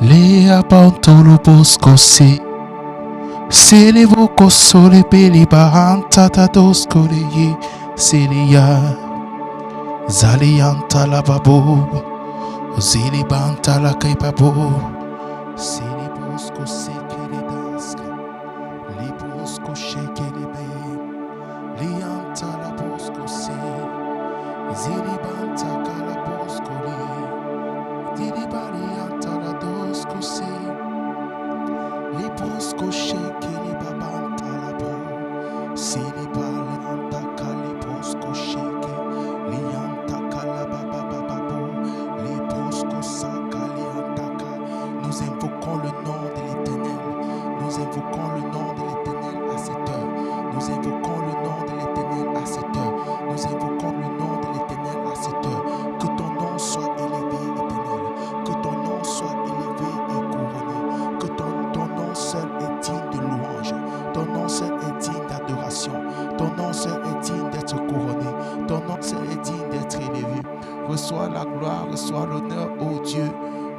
Lea pantolo boscosi. Selevo cosole peli bahanta tadoscole ye. Selia. Zalianta la babo. Zilibanta la kaipabo. Silibosco sekele daska. Libosco shekele be. Lianta la bosco se. Zilibanta kala bosco le. Dilibarianta la dosco se. Libosco shekele babanta la bo. Silibarianta kala bosco sheke. Lianta kala bababo. Libosco sakalianta ka. Nous invoquons le nom de l'Éternel. Nous invoquons le nom de l'Éternel à cette heure. Nous invoquons le nom de l'Éternel à cette heure. Nous invoquons le nom de l'Éternel à cette heure. Que ton nom soit élevé, Éternel. Que ton nom soit élevé et couronné. Que ton nom seul est digne de louange. Ton nom seul est digne d'adoration. Ton nom seul est digne d'être couronné. Ton nom seul est digne d'être élevé. Reçois la gloire, reçois l'honneur, ô Dieu.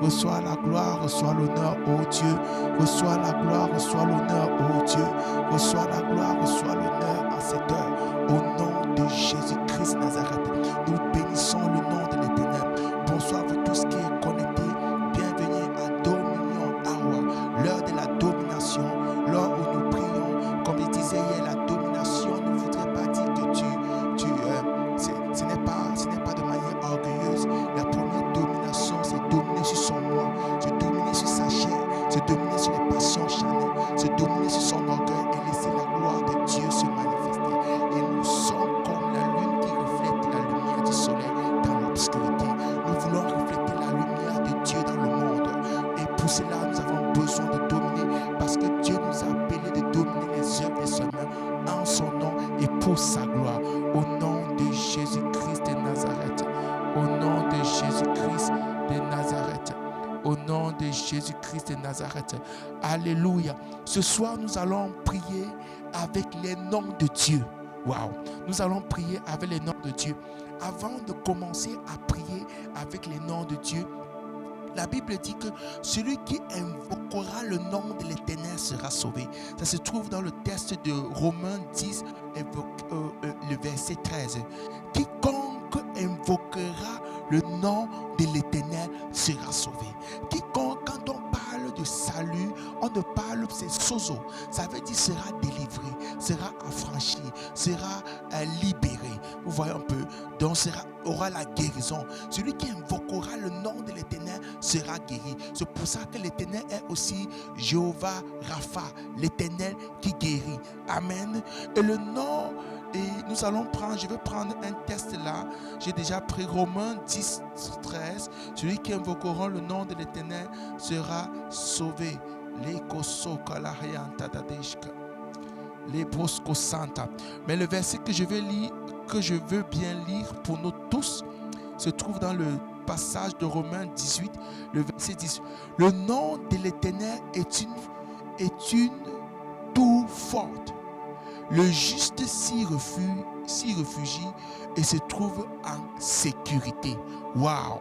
Reçois la gloire, reçois l'honneur, ô Dieu. Reçois la gloire, reçois l'honneur, ô Dieu. Reçois la gloire, reçois l'honneur à cette heure. Au nom de Jésus-Christ Nazareth, nous bénissons le nom de l'Éternel. Bonsoir à vous tous qui êtes connectés. Bienvenue à Dominion Hour, l'heure de la domination, l'heure où nous prions. Comme je disais hier, la domination ne voudrait pas dire que ce n'est pas de manière orgueilleuse. La première domination, c'est dominer sur son moi, c'est dominer sur sa chair, c'est dominer sur les passions charnelles, c'est dominer sur son orgueil et laisser la gloire de Dieu se manifester. Et nous sommes comme la lune qui reflète la lumière du soleil dans l'obscurité. Nous voulons refléter la lumière de Dieu dans le monde. Et pour cela, nous avons besoin de dominer parce que Dieu nous a appelés de dominer les œuvres de ses mains en son nom et pour sa gloire. Au nom de Jésus-Christ de Nazareth. Au nom de Jésus-Christ de Nazareth. Au nom de Jésus-Christ de Nazareth. Alléluia. Ce soir, nous allons prier avec les noms de Dieu. Waouh. Nous allons prier avec les noms de Dieu. Avant de commencer à prier avec les noms de Dieu, la Bible dit que celui qui invoquera le nom de l'Éternel sera sauvé. Ça se trouve dans le texte de Romains 10, le verset 13. Quiconque invoquera le nom de l'Éternel sera sauvé. Quiconque, quand on parle de salut, on ne parle, c'est sozo. Ça veut dire sera délivré, sera affranchi, sera libéré. Vous voyez un peu. Donc aura la guérison. Celui qui invoquera le nom de l'Éternel sera guéri. C'est pour ça que l'Éternel est aussi Jéhovah Rapha, l'Éternel qui guérit. Amen. Et le nom, et nous allons prendre, je vais prendre un texte là. J'ai déjà pris Romains 10, 13. Celui qui invoquera le nom de l'Éternel sera sauvé. Mais le verset que je veux bien lire pour nous tous, se trouve dans le passage de Romains 18, le verset 10. Le nom de l'Éternel est une tour forte. Le juste s'y réfugie et se trouve en sécurité. Waouh!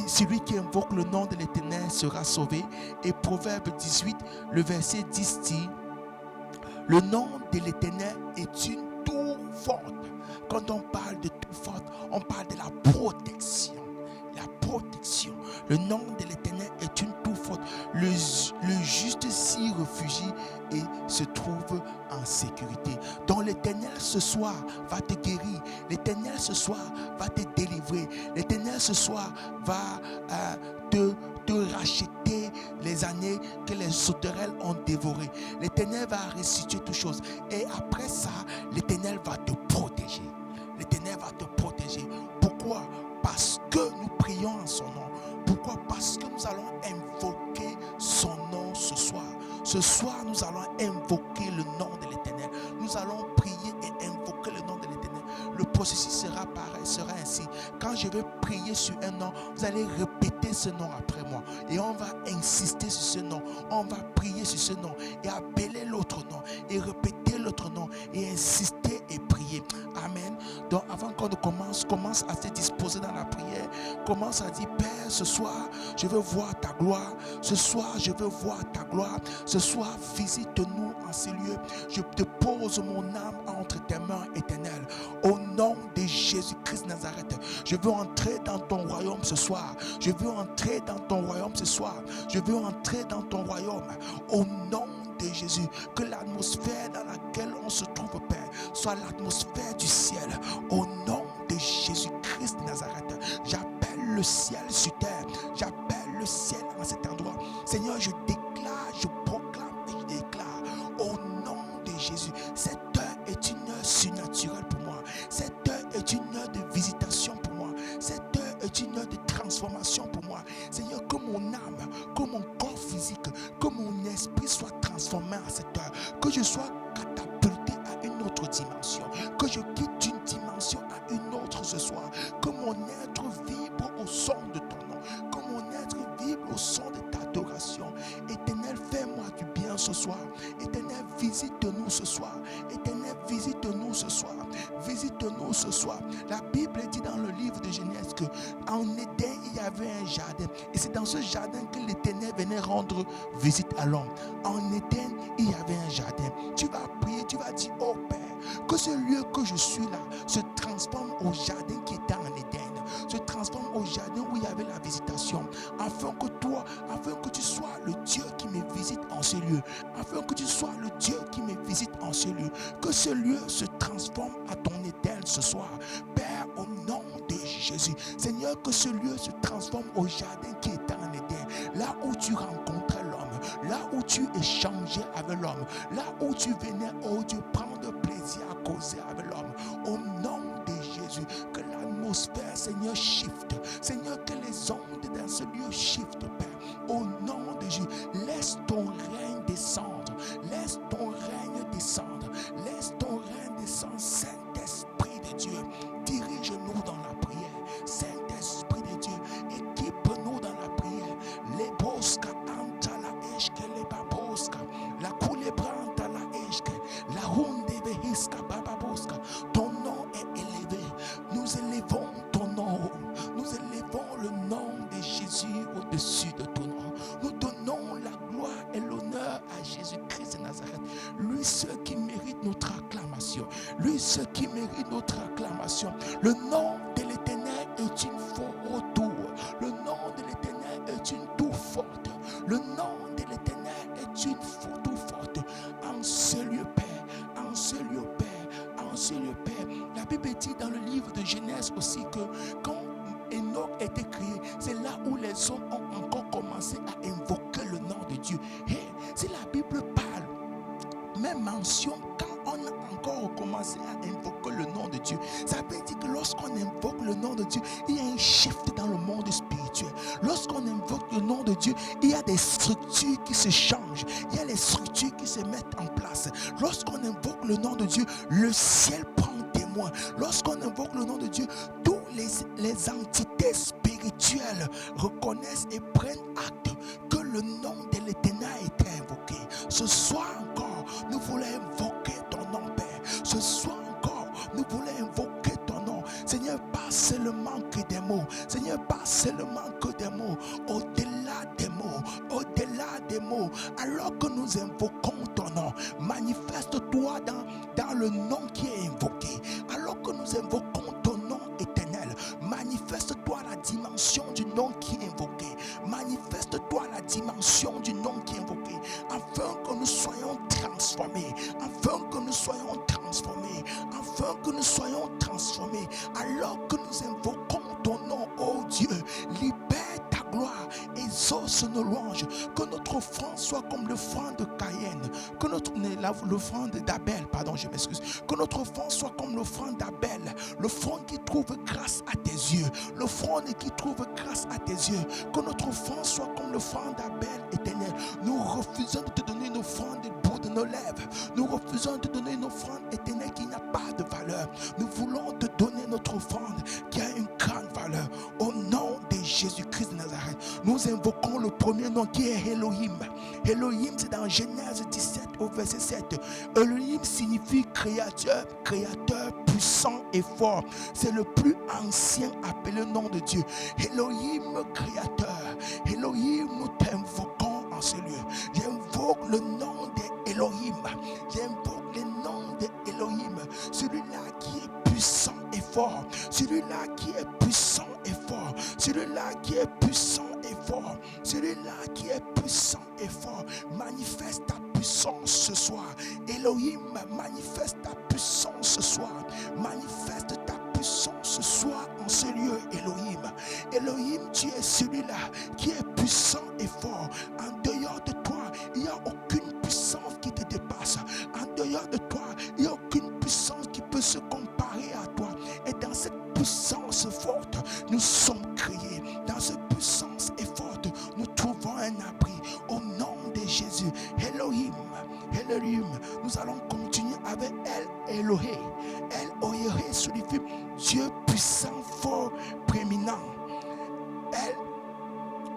Celui qui invoque le nom de l'Éternel sera sauvé. Et Proverbe 18, le verset 10 dit: le nom de l'Éternel est une tour forte. Quand on parle de tour forte, on parle de la protection. La protection. Le nom de l'Éternel est une tour forte. Le juste s'y réfugie et se trouve en sécurité. Donc l'Éternel ce soir va te guérir. L'Éternel ce soir va te délivrer. L'Éternel ce soir va te racheter les années que les sauterelles ont dévorées. L'Éternel va restituer toutes choses. Et après ça, l'Éternel va te protéger. L'Éternel va te protéger. Pourquoi? Parce que nous prions en son nom. Pourquoi? Parce que nous allons invoquer son nom ce soir. Ce soir, nous allons invoquer le nom de l'Éternel. Nous allons prier et invoquer le nom de l'Éternel. Le processus sera pareil, sera ainsi. Quand je vais prier sur un nom, vous allez répéter ce nom après moi. Et on va insister sur ce nom. On va prier sur ce nom et appeler l'autre nom et répéter l'autre nom et insister et prier. prier. Amen. Donc avant qu'on ne commence à se disposer dans la prière. Commence à dire, Père, ce soir, je veux voir ta gloire. Ce soir, je veux voir ta gloire. Ce soir, visite-nous en ces lieux. Je te pose mon âme entre tes mains éternelles. Au nom de Jésus-Christ de Nazareth, je veux entrer dans ton royaume ce soir. Je veux entrer dans ton royaume ce soir. Je veux entrer dans ton royaume. Au nom de Jésus, que l'atmosphère dans laquelle on se trouve, Père, soit l'atmosphère du ciel. Au nom de Jésus-Christ de Nazareth, j'appelle le ciel sur terre. J'appelle le ciel en cet endroit. Seigneur, je déclare, je proclame et je déclare au nom de Jésus. Cette heure est une heure surnaturelle pour moi. Cette heure est une heure de visitation pour moi. Cette heure est une heure de transformation pour moi. Seigneur, que mon âme, que mon corps physique, que mon esprit soit transformé à cette heure. Que je sois catapulté à une autre dimension. Que je quitte une dimension à une autre ce soir. Que mon être vibre au son de ton nom. Que mon être vibre au son de ta adoration. Éternel, fais-moi du bien ce soir. Éternel, visite-nous ce soir. Éternel, visite-nous ce soir. Visite-nous ce soir. La Bible dit dans le livre de Genèse que en Éden, il y avait un jardin. Et c'est dans ce jardin que l'Éternel venait rendre visite à l'homme. En Éden, il y avait un jardin. Tu vas prier, tu vas dire, oh Père, que ce lieu que je suis là se transforme au jardin qui était en Éden. Se transforme au jardin où il y avait la visitation. Afin que toi, afin que tu sois le Dieu qui me visite en ce lieu. Afin que tu sois le Dieu qui me visite en ce lieu. Que ce lieu se transforme à ton Éden ce soir. Père, au nom de Jésus. Seigneur, que ce lieu se transforme au jardin qui était en Éden. Là où tu rencontrais l'homme. Là où tu échangeais avec l'homme. Là où tu venais, oh Dieu, prendre plaisir à causer avec l'homme. Au nom de Jésus, que l'atmosphère, Seigneur, shift. Seigneur, que les ondes dans ce lieu shift, Père. Au nom de Jésus, laisse ton règne descendre. Laisse ton règne descendre. Laisse ton règne descendre. Saint-Esprit de Dieu, dirige-nous dans la prière. Saint-Esprit de Dieu, équipe-nous dans la prière. Les bosca anta la eshke les baboska. La coulebranta la eshke. La hunde vehiska bababoska. Ton nom est élevé. Nous élevons ton nom. Nous élevons le nom de Jésus au-dessus de ton nom. Nous donnons la gloire et l'honneur à Jésus-Christ de Nazareth. Lui seul qui mérite notre acclamation. Lui seul qui mérite notre acclamation. Le nom de l'Éternel est une forte tour. Le nom de l'Éternel est une tour forte. Le nom de l'Éternel est une tour forte. En ce lieu, Père. En ce lieu, Père. En ce lieu, Père. La Bible dit dans le livre de Genèse aussi que quand Enoch était créé, c'est là où les hommes ont encore commencé à invoquer le nom de Dieu. Et si la Bible parle, même mention, quand on a encore commencé à invoquer le nom de Dieu, ça veut dire que lorsqu'on invoque le nom de Dieu, il y a un shift dans le monde spirituel. Lorsqu'on invoque le nom de Dieu, il y a des structures qui se changent. Il y a les structures qui se mettent en place. Lorsqu'on invoque le nom de Dieu, le ciel prend témoin. Lorsqu'on invoque le nom de Dieu, tous les entités spirituelles reconnaissent et prennent acte que le nom de l'Éternel a été invoqué. Ce soir encore, nous voulons invoquer ton nom, Père. Ce soir encore, nous voulons invoquer ton nom. Seigneur, pas seulement que des mots. Seigneur, pas seulement que des mots. Au-delà des mots. Au-delà des mots. Alors que nous invoquons ton nom, manifeste-toi dans le nom qui est invoqué. Alors que nous invoquons ton nom éternel, manifeste-toi la dimension du nom qui est invoqué. Manifeste-toi la dimension du nom qui est invoqué. Afin que nous soyons transformés. Afin que nous soyons transformés. Afin que nous soyons transformés. Alors que nous invoquons ton nom, oh Dieu, libère ta gloire, exauce nos louanges. Que notre offrande soit comme l'offrande de Caïn. Que l'offrande d'Abel, pardon, je m'excuse. Que notre offrande soit comme l'offrande d'Abel. L'offrande qui trouve grâce à tes yeux. L'offrande qui trouve grâce à tes yeux. Que notre offrande soit comme l'offrande d'Abel, éternel. Nous refusons de te donner une offrande au bout de nos lèvres. Nous refusons de te donner une offrande éternelle qui n'a pas de valeur. Nous voulons te donner notre offrande qui a une grande valeur. Au nom de Jésus-Christ de Nazareth, Nous invoquons le premier nom qui est Elohim. Elohim, c'est dans Genèse 17 au verset 7. Elohim signifie créateur, créateur puissant et fort. C'est le plus ancien appelé nom de Dieu. Elohim, créateur. Elohim, nous t'invoquons en ce lieu. J'invoque le nom d'Elohim. J'invoque le nom d'Elohim. Celui-là qui est puissant et fort. Celui-là qui est puissant et fort. Celui-là qui est puissant et fort. Celui-là qui est puissant et fort. Manifeste ta puissance ce soir. Elohim, manifeste ta puissance ce soir. Manifeste ta puissance ce soir en ce lieu, Elohim. Elohim, tu es celui-là qui est puissant et fort. En dehors de toi, il n'y a aucune puissance qui te dépasse. En dehors de toi, il n'y a aucune puissance qui peut se comparer à toi. Et dans cette puissance forte, nous sommes créés. Dans cette puissance forte, nous trouvons un abri. Au nom de Jésus, Elohim, Elohim, nous allons continuer avec El Elohé. El Elohé signifie Dieu puissant, fort, prééminent.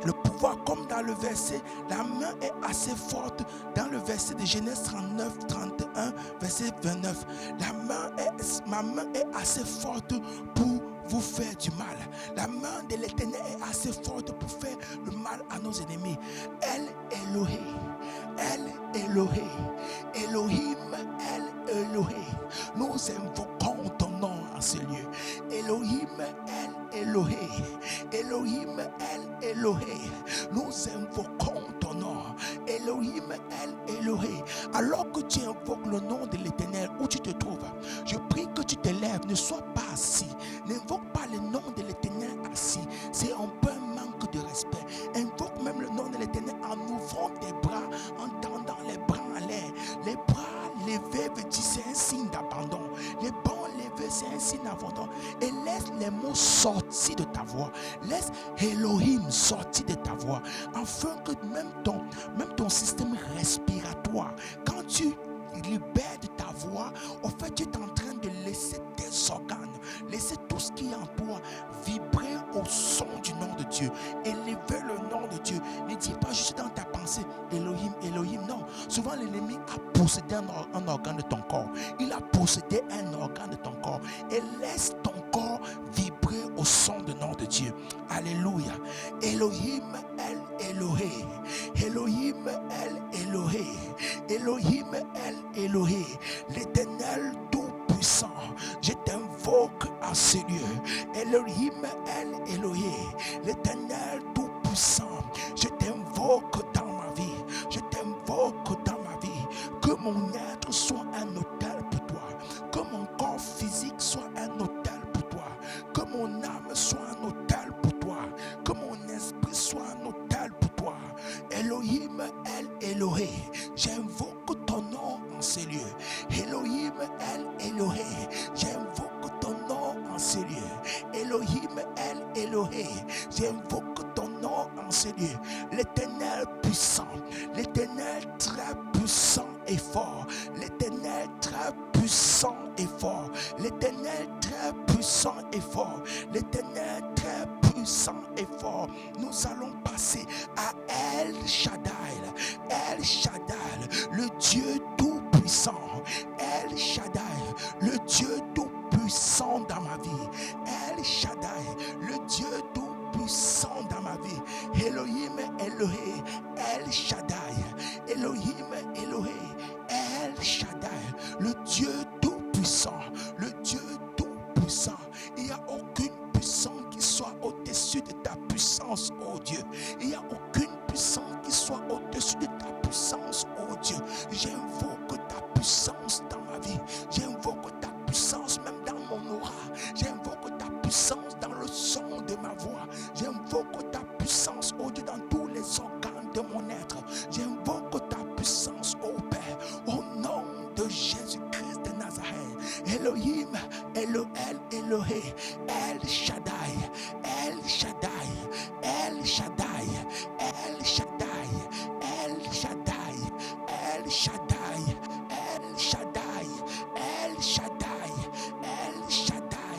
Le pouvoir, comme dans le verset, la main est assez forte dans le verset de Genèse 39, 31, verset 29. Ma main est assez forte pour vous faire du mal. La main de l'Éternel est assez forte pour faire le mal à nos ennemis. El Elohé, El Elohé, Elohim, El Elohé. Nous invoquons ton nom en ce lieu. Elohim, El Elohé, Elohim, El Elohé. Nous invoquons ton nom. Elohim, El Elohé. Alors que tu invoques le nom de l'Éternel, où tu te trouves, je prie que tu te lèves, ne sois pas assis. N'invoque pas le nom de l'Éternel assis. C'est un peu un manque de respect. Invoque même le nom de l'Éternel en ouvrant tes bras, en tendant les bras en l'air. Les bras levés veut dire c'est un signe d'abandon. Les bras levés, c'est un signe d'abandon. Et laisse les mots sortir de ta voix. Laisse Elohim sortir de ta voix. Afin que même ton système respiratoire, quand tu libères de ta voix, en fait, tu es en train de laisser tes organes, laisser tout ce qui est en toi vibrer au son du nom de Dieu. Élever le nom de Dieu. Ne dis pas juste dans ta pensée Elohim, Elohim. Non. Souvent l'ennemi a possédé un organe de ton corps. Il a possédé un organe de ton corps. Et laisse ton corps vibrer au son du nom de Dieu. Alléluia. Elohim, El Elohé. Elohim, El Elohé. Elohim, El Elohé. L'Éternel tout-puissant. Je t'invoque à ce lieu. Elohim, El Elohé. L'Éternel tout-puissant. Je t'invoque dans ma vie. Je t'invoque dans ma vie. Que mon être soit un autel pour toi. Que mon corps physique soit un autel pour toi. Que mon âme soit un autel pour toi. Que mon esprit soit un autel pour toi. Elohim, El Elohé. J'invoque ton nom en ces lieux. Elohim, El Elohé. J'invoque ton nom en ces lieux. Elohim, El Elohé. J'invoque ton nom en ces lieux. L'Éternel puissant. L'Éternel très puissant et fort. L'Éternel très puissant et fort. L'Éternel très puissant et fort. L'Éternel très puissant et fort. Nous allons passer à El Shaddai. El Shaddai, le Dieu tout-puissant. El Shaddai, le Dieu tout-puissant dans ma vie. El Shaddai, le Dieu tout-puissant dans ma vie. Elohim, Elohé, El Shaddai. Elohim, Elohé, El Shaddai, le Dieu tout-puissant. Le Dieu tout-puissant. Il n'y a aucune puissance qui soit au-dessus de ta puissance, oh Dieu. Il n'y a aucune puissance qui soit au-dessus de ta puissance, oh Dieu. J'invoque ta puissance dans ma vie. J'invoque ta puissance même dans mon aura. J'invoque ta puissance dans le son de ma voix. J'invoque ta puissance, oh Dieu, dans tous les organes de mon être. J'invoque ta puissance, oh Père, au nom de Jésus-Christ de Nazareth. Elohim, El Elohé, El Shaddai, El Shaddai, El Shaddai, El Shaddai, El Shaddai, El Shaddai, El Shaddai, El Shaddai, El Shaddai,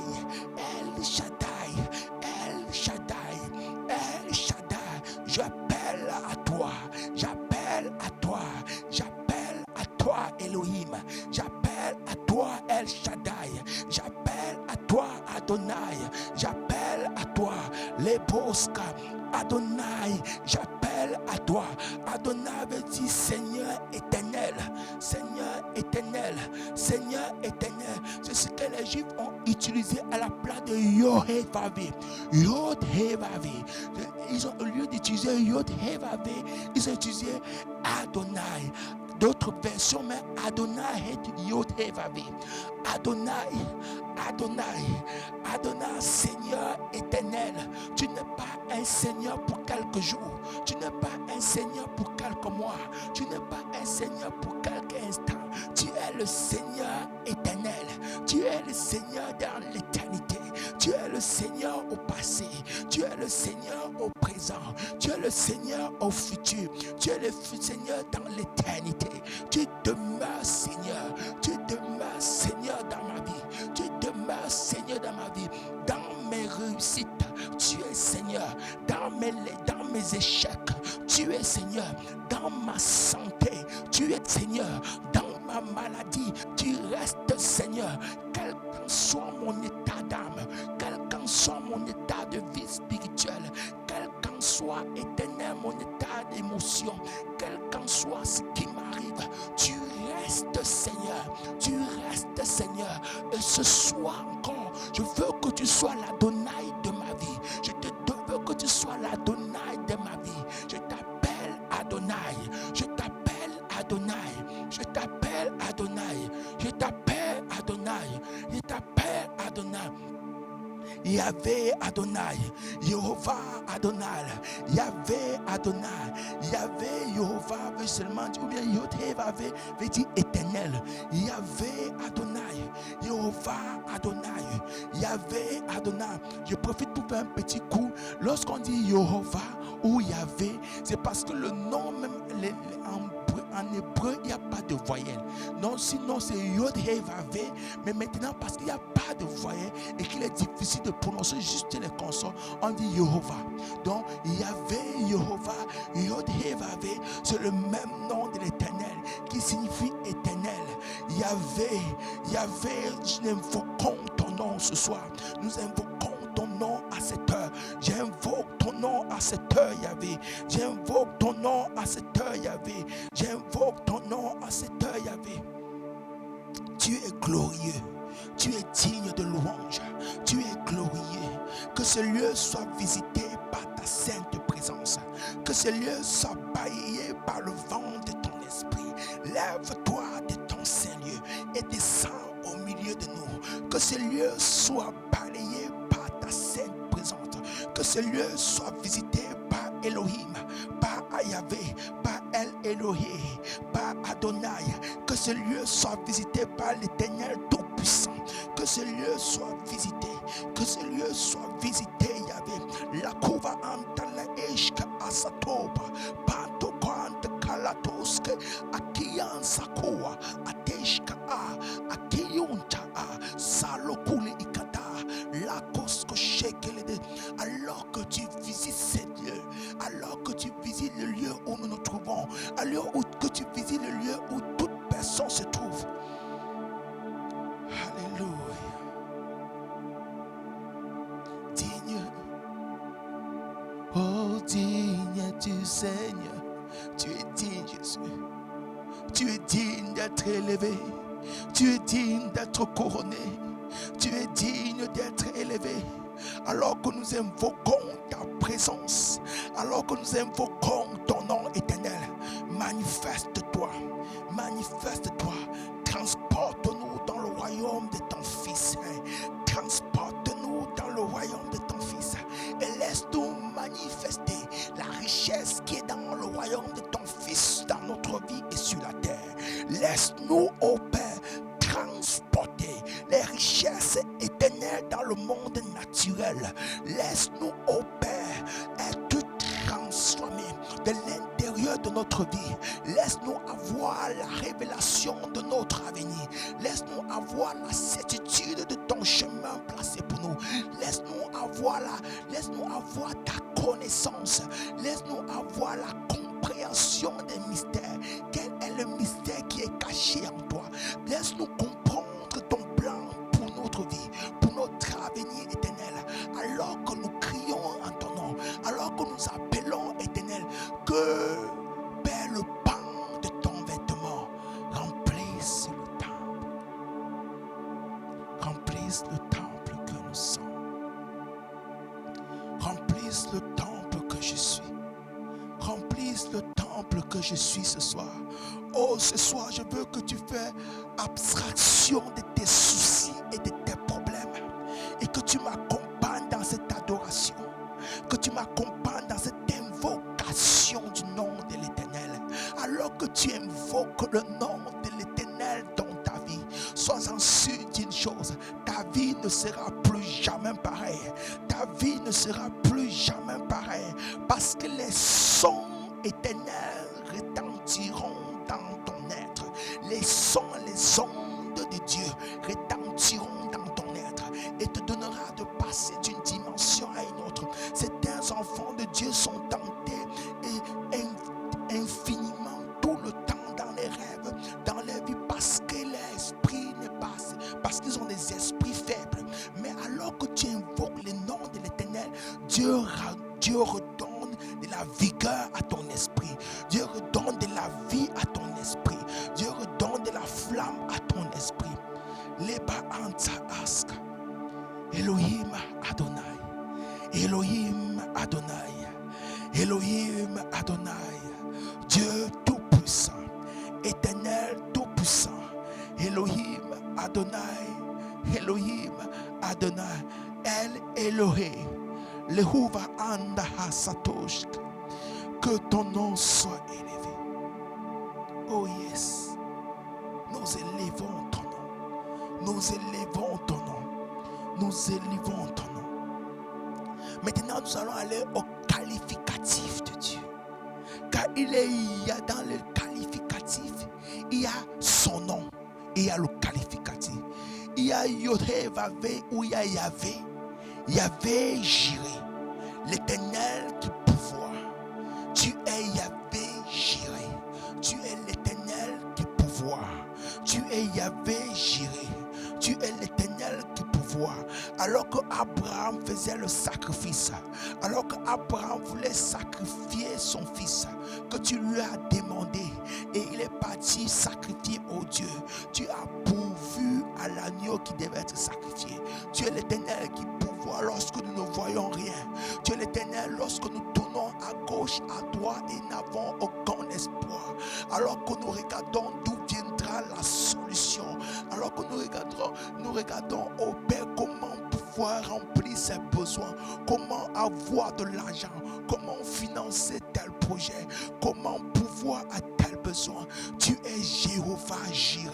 El Shaddai, El Shaddai, El Shaddai. Adonai, j'appelle à toi. Les Bosca, Adonai, j'appelle à toi. Adonai veut dire Seigneur éternel, Seigneur éternel, Seigneur éternel. C'est ce que les Juifs ont utilisé à la place de Yod-Heh-Vav. Yod-Heh-Vav. Ils ont, au lieu d'utiliser Yod-Heh-Vav, ils ont utilisé Adonai. D'autres versions, mais Adonai est Yod-Heh-Vav. Adonai, Adonai, Adonai, Seigneur éternel. Tu n'es pas un Seigneur pour quelques jours. Tu n'es pas un Seigneur pour quelques mois. Tu n'es pas un Seigneur pour quelques instants. Tu es le Seigneur éternel. Tu es le Seigneur dans l'éternité. Tu es le Seigneur au passé. Tu es le Seigneur au présent. Tu es le Seigneur au futur. Tu es le Seigneur dans l'éternité. Tu demeures Seigneur. Tu demeures Seigneur dans ma vie. Tu demeures Seigneur dans ma vie. Dans mes réussites, tu es Seigneur. Dans mes échecs, tu es Seigneur. Dans ma santé, tu es Seigneur. Dans ma maladie, tu restes Seigneur. Quel qu'en soit mon état d'âme, quel qu'en soit mon état de vie spirituelle, quel qu'en soit éternel mon état d'émotion, quel qu'en soit ce qui m'arrive, tu restes Seigneur. Tu restes Seigneur. Et ce soir encore, je veux que tu sois l'Adonai de ma vie. Je veux que tu sois l'Adonai de ma vie. Je t'appelle Adonai. Je t'appelle Adonai. Je t'appelle Adonai. Je t'appelle Adonai. Je t'appelle Adonai. Yahvé Adonai, Jéhovah Adonai, Yahvé Adonai, Yahvé Jéhovah veut seulement dire, ou bien Yod-Heh-Vav veut dire éternel. Yahvé Adonai, Jéhovah Adonai, Yahvé Adonai. Je profite pour faire un petit coup. Lorsqu'on dit Jéhovah ou Yahvé, c'est parce que le nom même en hébreu, il n'y a pas de voyelle. Non, sinon c'est Yod-Heh-Vav. Mais maintenant, parce qu'il n'y a pas de voyelle et qu'il est difficile de prononcer juste les consonnes, on dit Jéhovah. Donc, Yahvé, Jéhovah, Yod-Heh-Vav, c'est le même nom de l'éternel qui signifie éternel. Yahvé, Yahvé, nous invoquons ton nom ce soir. Nous invoquons ton nom à cette heure. J'invoque ton nom à cette heure, Yahvé. J'invoque ton nom à cette heure, Yahvé. J'invoque ton nom à cette heure, Yahvé. Tu es glorieux. Tu es digne de louange. Tu es glorieux. Que ce lieu soit visité par ta sainte présence. Que ce lieu soit balayé par le vent de ton esprit. Lève-toi de ton saint lieu et descends au milieu de nous. Que ce lieu soit balayé par ta sainte présence. Que ce lieu soit visité par Elohim, par Yahvé, par El Elohé, par Adonai. Que ce lieu soit visité par l'Éternel Tout-Puissant. Que ce lieu soit visité. Que ce lieu soit visité, Yahvé. La couva antala eshka asatoba. Panto kwante kalatoske. Akiyan sakoa. Ateshka a. Akiyunta a. Salokule ikata. La kosko shekelede. Alors que tu visites ces lieux, alors que tu visites le lieu où nous nous trouvons, alors que tu visites le lieu où toute personne se trouve. Alléluia. Digne, oh digne du Seigneur, tu es digne Jésus. Tu es digne d'être élevé, tu es digne d'être couronné, tu es digne d'être élevé. Alors que nous invoquons ta présence, alors que nous invoquons ton nom éternel, manifeste-toi, manifeste-toi, transporte-nous dans le royaume de ton Fils, transporte-nous dans le royaume de ton Fils et laisse-nous manifester la richesse qui est dans le royaume de ton Fils, dans notre vie et sur la terre. Laisse-nous, ô Père, transporter les richesses éternelles dans le monde naturel. Laisse-nous, ô Père, être transformés de l'intérieur de notre vie. Laisse-nous avoir la révélation de notre avenir. Laisse-nous avoir la certitude de ton chemin placé pour nous. Laisse-nous avoir ta connaissance. Laisse-nous avoir la compréhension des mystères. Quel est le mystère qui est caché en toi? Laisse-nous comprendre ton plan pour notre vie, pour notre avenir remplisse le temple que je suis. Remplisse le temple que je suis ce soir. Oh, ce soir, je veux que tu fasses abstraction de tes soucis et de tes problèmes. Et que tu m'accompagnes dans cette adoration. Que tu m'accompagnes dans cette invocation du nom de l'Éternel. Alors que tu invoques le nom de l'Éternel dans ta vie, sois-en sûr d'une chose, ta vie ne sera plus jamais pareille. Ta vie ne sera plus jamais pareille. Parce que les sons éternels retentiront dans ton être. Les sons, les ondes de Dieu retentiront dans ton être et te donnera de passer d'une dimension à une autre. Certains enfants de Dieu sont tentés et infiniment tout le temps dans les rêves, dans les vies, parce que l'esprit n'est pas, parce qu'ils ont des esprits faibles. Mais alors que tu invoques le nom de l'Éternel, Dieu redonne de la vigueur à ton esprit. Dieu redonne de la vie à ton esprit. Dieu redonne de la flamme à ton esprit. Leba anta ask. Elohim Adonai. Elohim Adonai. Elohim Adonai. Dieu tout-puissant. Éternel tout-puissant. Elohim Adonai. Elohim Adonai. El Elohé. Lehuva anda hasatoshk. Que ton nom soit élevé. Oh yes. Nous élevons ton nom. Nous élevons ton nom. Nous élevons ton nom. Maintenant, nous allons aller au qualificatif de Dieu. Car il y a dans le qualificatif, il y a son nom et il y a le qualificatif. Il y a Yodhe Vavé ou il y a Yahvé. Yahvé Jiré, l'Éternel qui pouvoir. Tu es Yahvé Jiré. Tu es l'Éternel qui pouvoir. Tu es Yahvé Jiré. Tu es l'Éternel qui pouvoir. Alors que Abraham faisait le sacrifice, alors que Abraham voulait sacrifier son fils, que tu lui as demandé et il est parti sacrifier au Dieu, tu as pourvu à l'agneau qui devait être sacrifié. Tu es l'Éternel qui pouvoir lorsque nous ne voyons rien. Tu es l'Éternel lorsque nous tournons à gauche, à droite et n'avons aucun espoir. Alors que nous regardons d'où viendra la solution. Alors que nous regardons au Père comment pouvoir remplir ses besoins, comment avoir de l'argent, comment financer tel projet, comment pouvoir à tel besoin. Tu es Jéhovah Jiré.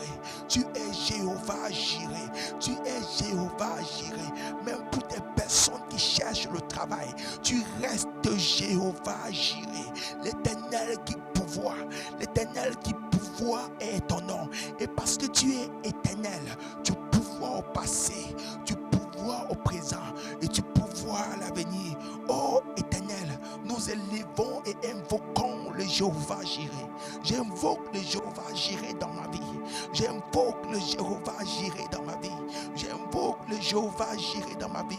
Tu es Jéhovah Jiré. Tu es Jéhovah Jiré. Même pour des personnes qui cherchent le travail, tu restes Jéhovah Jiré. L'Éternel qui pouvoir, l'Éternel qui pouvoir est ton nom. Et parce que tu es éternel, tu pouvoir au passé, tu pouvoir au présent et tu pouvoir à l'avenir. Oh éternel, nous élevons et invoquons le Jéhovah Jiré. J'invoque le Jéhovah Jiré dans ma vie. J'invoque le Jéhovah Jiré dans ma vie. J'invoque le Jéhovah Jiré dans ma vie.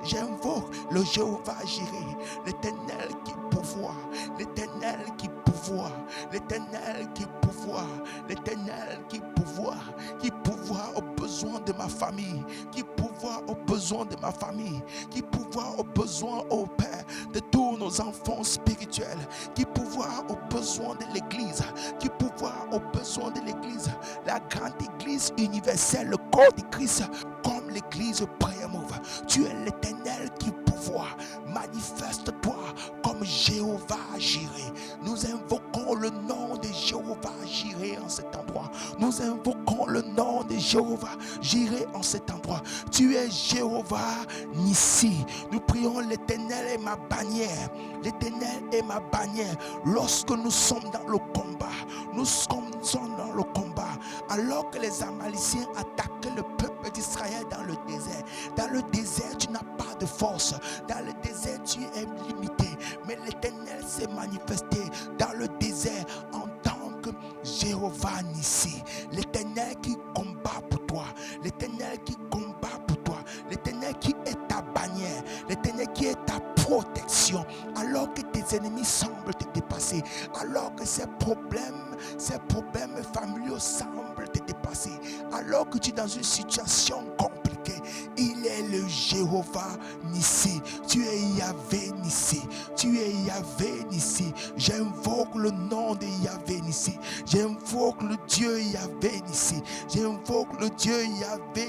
J'invoque le Jéhovah Jiré, l'éternel qui pouvoir, l'éternel qui pouvoir, l'éternel qui pouvoir, l'éternel qui pouvoir aux besoins de ma famille, qui pouvoir aux besoins de ma famille, qui pouvoir aux besoins au Père de tous nos enfants spirituels, qui pouvoir aux besoins de l'Église, qui pouvoir aux besoins de l'Église, la grande Église universelle, le corps de Christ, comme l'Église Prémove. Tu es l'Éternel qui pouvoir. Manifeste-toi comme Jéhovah Jiré. Nous invoquons le nom de Jéhovah Jiré en cet endroit. Nous invoquons le nom de Jéhovah Jiré en cet endroit. Tu es Jéhovah Nissi. Nous prions l'Éternel est ma bannière. L'Éternel est ma bannière. Lorsque nous sommes dans le combat, nous sommes dans le combat. Alors que les Amaliciens attaquaient le peuple d'Israël dans le désert. Dans le désert, tu n'as pas de force. Dans le désert, tu es limité. Mais l'Éternel s'est manifesté dans le désert en tant que Jéhovah Nissi. L'Éternel qui combat pour toi. L'Éternel qui combat pour toi. L'Éternel qui est ta bannière. L'Éternel qui est ta protection. Alors que tes ennemis semblent te dépasser. Alors que ces problèmes familiaux semblent te dépasser, alors que tu es dans une situation compliquée, il est le Jéhovah Nissi. Tu es Yahvé Nissi. Tu es Yahvé Nissi. J'invoque le nom de Yahvé Nissi. J'invoque le Dieu Yahvé Nissi. J'invoque le Dieu Yahvé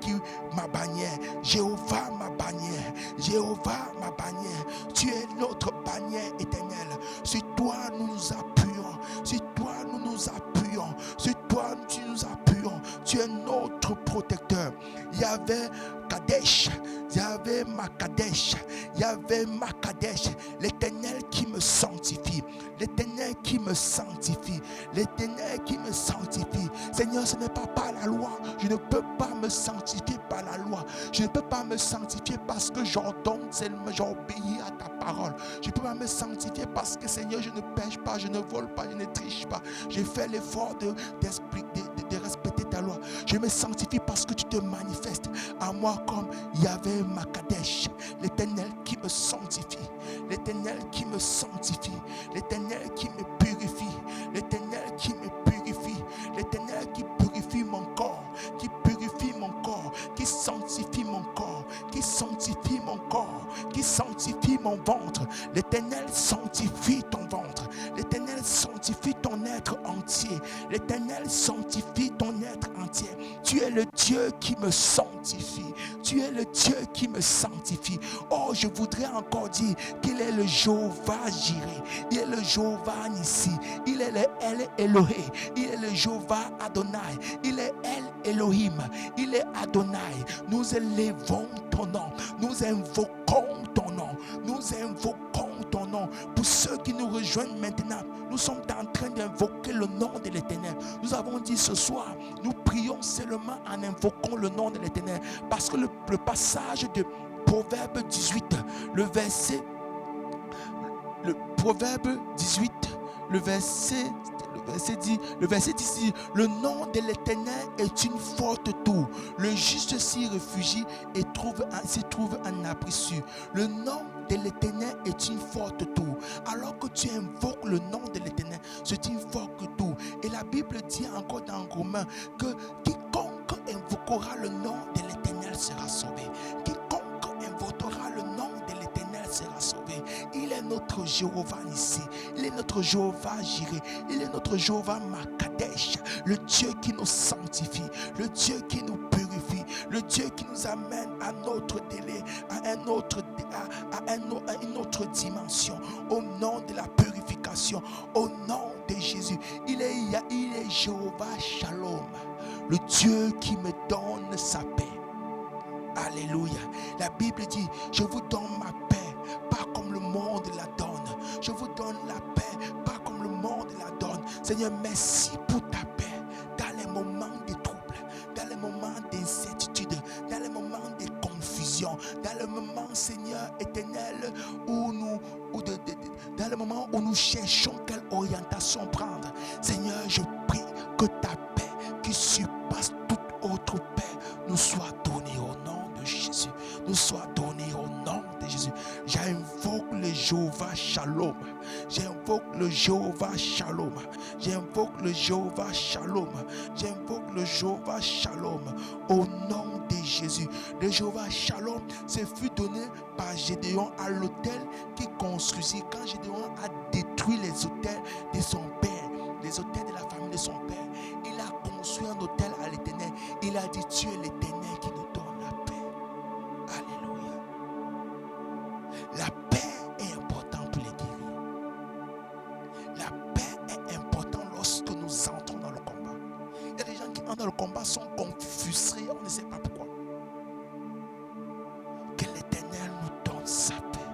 qui ma bannière. Jéhovah ma bannière. Jéhovah ma bannière. Tu es notre bannière éternelle. Sur toi nous nous appuyons. Sur toi nous nous appuyons. Sur toi nous nous appuyons. Tu es notre protecteur. Yahvé Kadesh, Yahvé Makadesh, Yahvé Makadesh, l'Éternel qui me sanctifie, l'Éternel qui me sanctifie, l'Éternel qui me sanctifie. Seigneur, ce n'est pas par la loi, je ne peux pas me sanctifier par la loi, je ne peux pas me sanctifier parce que j'ordonne seulement, j'obéis à ta parole. Je ne peux pas me sanctifier parce que Seigneur, je ne pêche pas, je ne vole pas, je ne triche pas. J'ai fait l'effort de respecter ta loi. Je me sanctifie parce que tu te manifestes à moi comme Yahvé Makadesh, l'Éternel qui me sanctifie, l'Éternel qui me sanctifie, l'Éternel qui me purifie, l'Éternel qui me purifie, l'Éternel qui purifie mon corps, qui purifie mon corps, qui sanctifie mon corps, qui sanctifie mon corps, qui sanctifie mon ventre. L'Éternel sanctifie ton ventre, l'Éternel sanctifie ton être entier, l'Éternel sanctifie ton être entier. Tu es le Dieu qui me sanctifie. Tu es le Dieu qui me sanctifie. Oh, je voudrais encore dire qu'il est le Jéhovah Jireh. Il est le Jéhovah Nissi. Il est le El Elohé. Il est le Jéhovah Adonai. Il est El Elohim. Il est Adonai. Nous élevons ton nom. Nous invoquons ton nom. Nous invoquons ton nom. Pour ceux qui nous rejoignent maintenant, nous sommes en train d'invoquer le nom de l'Éternel. Nous avons dit ce soir, nous prions seulement en invoquant le nom de l'Éternel. Parce que le passage de Proverbe 18, le Proverbe 18, le verset 10, le nom de l'Éternel est une forte tour. Le juste s'y réfugie et s'y trouve un abri sûr. Le nom de l'Éternel est une forte tour. Alors que tu invoques le nom de l'Éternel, c'est une forte tour. Et la Bible dit encore dans Romains que quiconque invoquera le nom de l'Éternel sera sauvé. Quiconque invoquera le nom de l'Éternel sera sauvé. Il est notre Jéhovah Nissi. Il est notre Jéhovah Jireh. Il est notre Jéhovah Makadesh. Le Dieu qui nous sanctifie. Le Dieu qui nous purifie. Le Dieu qui nous amène à notre délai, à une autre dimension. Au nom de la purification. Au nom de Jésus. Il est Jéhovah Shalom. Le Dieu qui me donne sa paix. Alléluia. La Bible dit, je vous donne ma paix, pas comme le monde la donne. Je vous donne la paix, pas comme le monde la donne. Seigneur, merci pour ta paix. Dans les moments de trouble, dans les moments d'incertitude, dans les moments de confusion, dans le moment, Seigneur éternel, dans le moment où nous cherchons quelle orientation prendre. Seigneur, je prie que ta paix qui surpasse toute autre paix nous soit donnée au nom de Jésus. Nous soit donnée au nom de Jésus. J'invoque le Jéhovah Shalom. J'invoque le Jéhovah Shalom. J'invoque le Jéhovah Shalom. J'invoque le Jéhovah Shalom au nom de Jésus. Le Jéhovah Shalom, c'est fut donné par Gédéon à l'autel qui construisit. Quand Gédéon a détruit les autels de son père, les autels de la famille de son père, il a construit un autel à l'Éternel. Il a dit, tu es l'Éternel qui nous donne la paix. Alléluia. La paix est importante pour les guéris. La paix est importante lorsque nous entrons dans le combat. Il y a des gens qui entrent dans le combat sont confusés, on ne sait pas pourquoi. Que l'Éternel nous donne sa paix.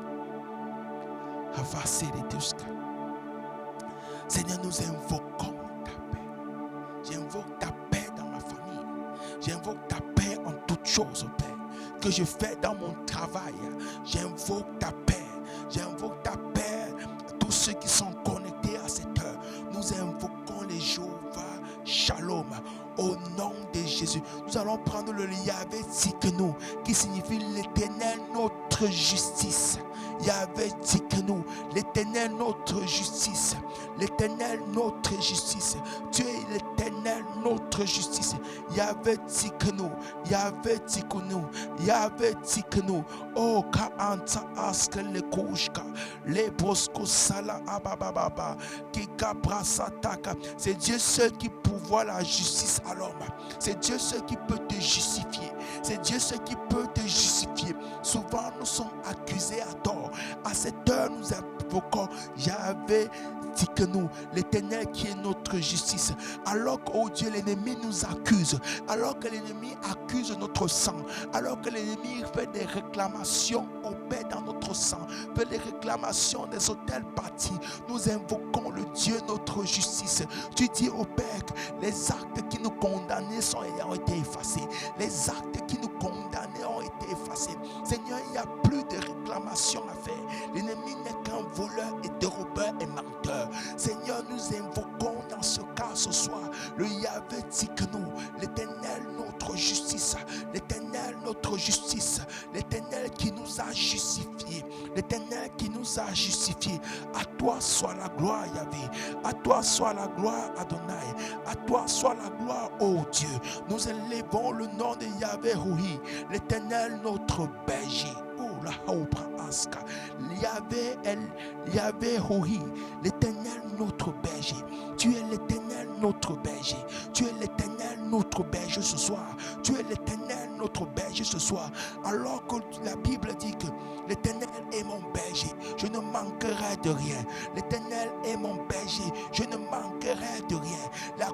Avancez les deux. Seigneur, nous invoquons ta paix. J'invoque ta paix dans ma famille. J'invoque ta paix en toutes choses, Père. Que je fais dans mon travail. J'invoque ta paix. J'invoque ta paix. Tous ceux qui sont connectés à cette heure. Nous invoquons les Jéhovah Shalom. Au nom de Jésus. Nous allons prendre le Yahvé Tsidkenu, qui signifie l'Éternel, notre justice. Yahvé Tsikenu, l'Éternel notre justice, l'Éternel notre justice, tu es l'Éternel notre justice. Yahvé Tsikenu, Yahvé Tsikenu, Yahvé Tsikenu, oh Kaanta Aske le Kouchka, les Bosco Sala Abababa, Kika Brasataka. C'est Dieu seul qui pourvoit la justice à l'homme. C'est Dieu seul qui peut te justifier. C'est Dieu seul qui peut te justifier. Souvent nous sommes accusés à tort. À cette heure nous invoquons Yahvé Tsikenu, l'Éternel qui est notre justice. Alors que, oh Dieu, l'ennemi nous accuse, alors que l'ennemi accuse notre sang, alors que l'ennemi fait des réclamations au Père dans notre sang, fait des réclamations des autels bâtis, nous invoquons le Dieu notre justice. Tu dis au Père que les actes qui nous condamnaient ont été effacés, les actes qui nous condamnaient ont été effacés. Seigneur, il n'y a plus de réclamations à faire. L'ennemi n'est qu'un voleur et dérobeur et menteur. Seigneur, nous invoquons dans ce cas ce soir le Yahvé Tsikenu, l'Éternel notre justice, l'Éternel notre justice, l'Éternel qui nous a justifiés, l'Éternel qui nous a justifiés. À toi soit la gloire, Yahvé, à toi soit la gloire, Adonai, à toi soit la gloire, ô Dieu. Nous élevons le nom de Yahvé Rouhi, l'Éternel notre berger. La haupra aska, Yahvé Rouhi, l'Éternel notre berger. Tu es l'Éternel notre berger. Tu es l'Éternel notre berger ce soir. Tu es l'Éternel notre berger ce soir. Alors que la Bible dit que l'Éternel est mon berger, je ne manquerai de rien. L'Éternel est mon berger, je ne manquerai de rien.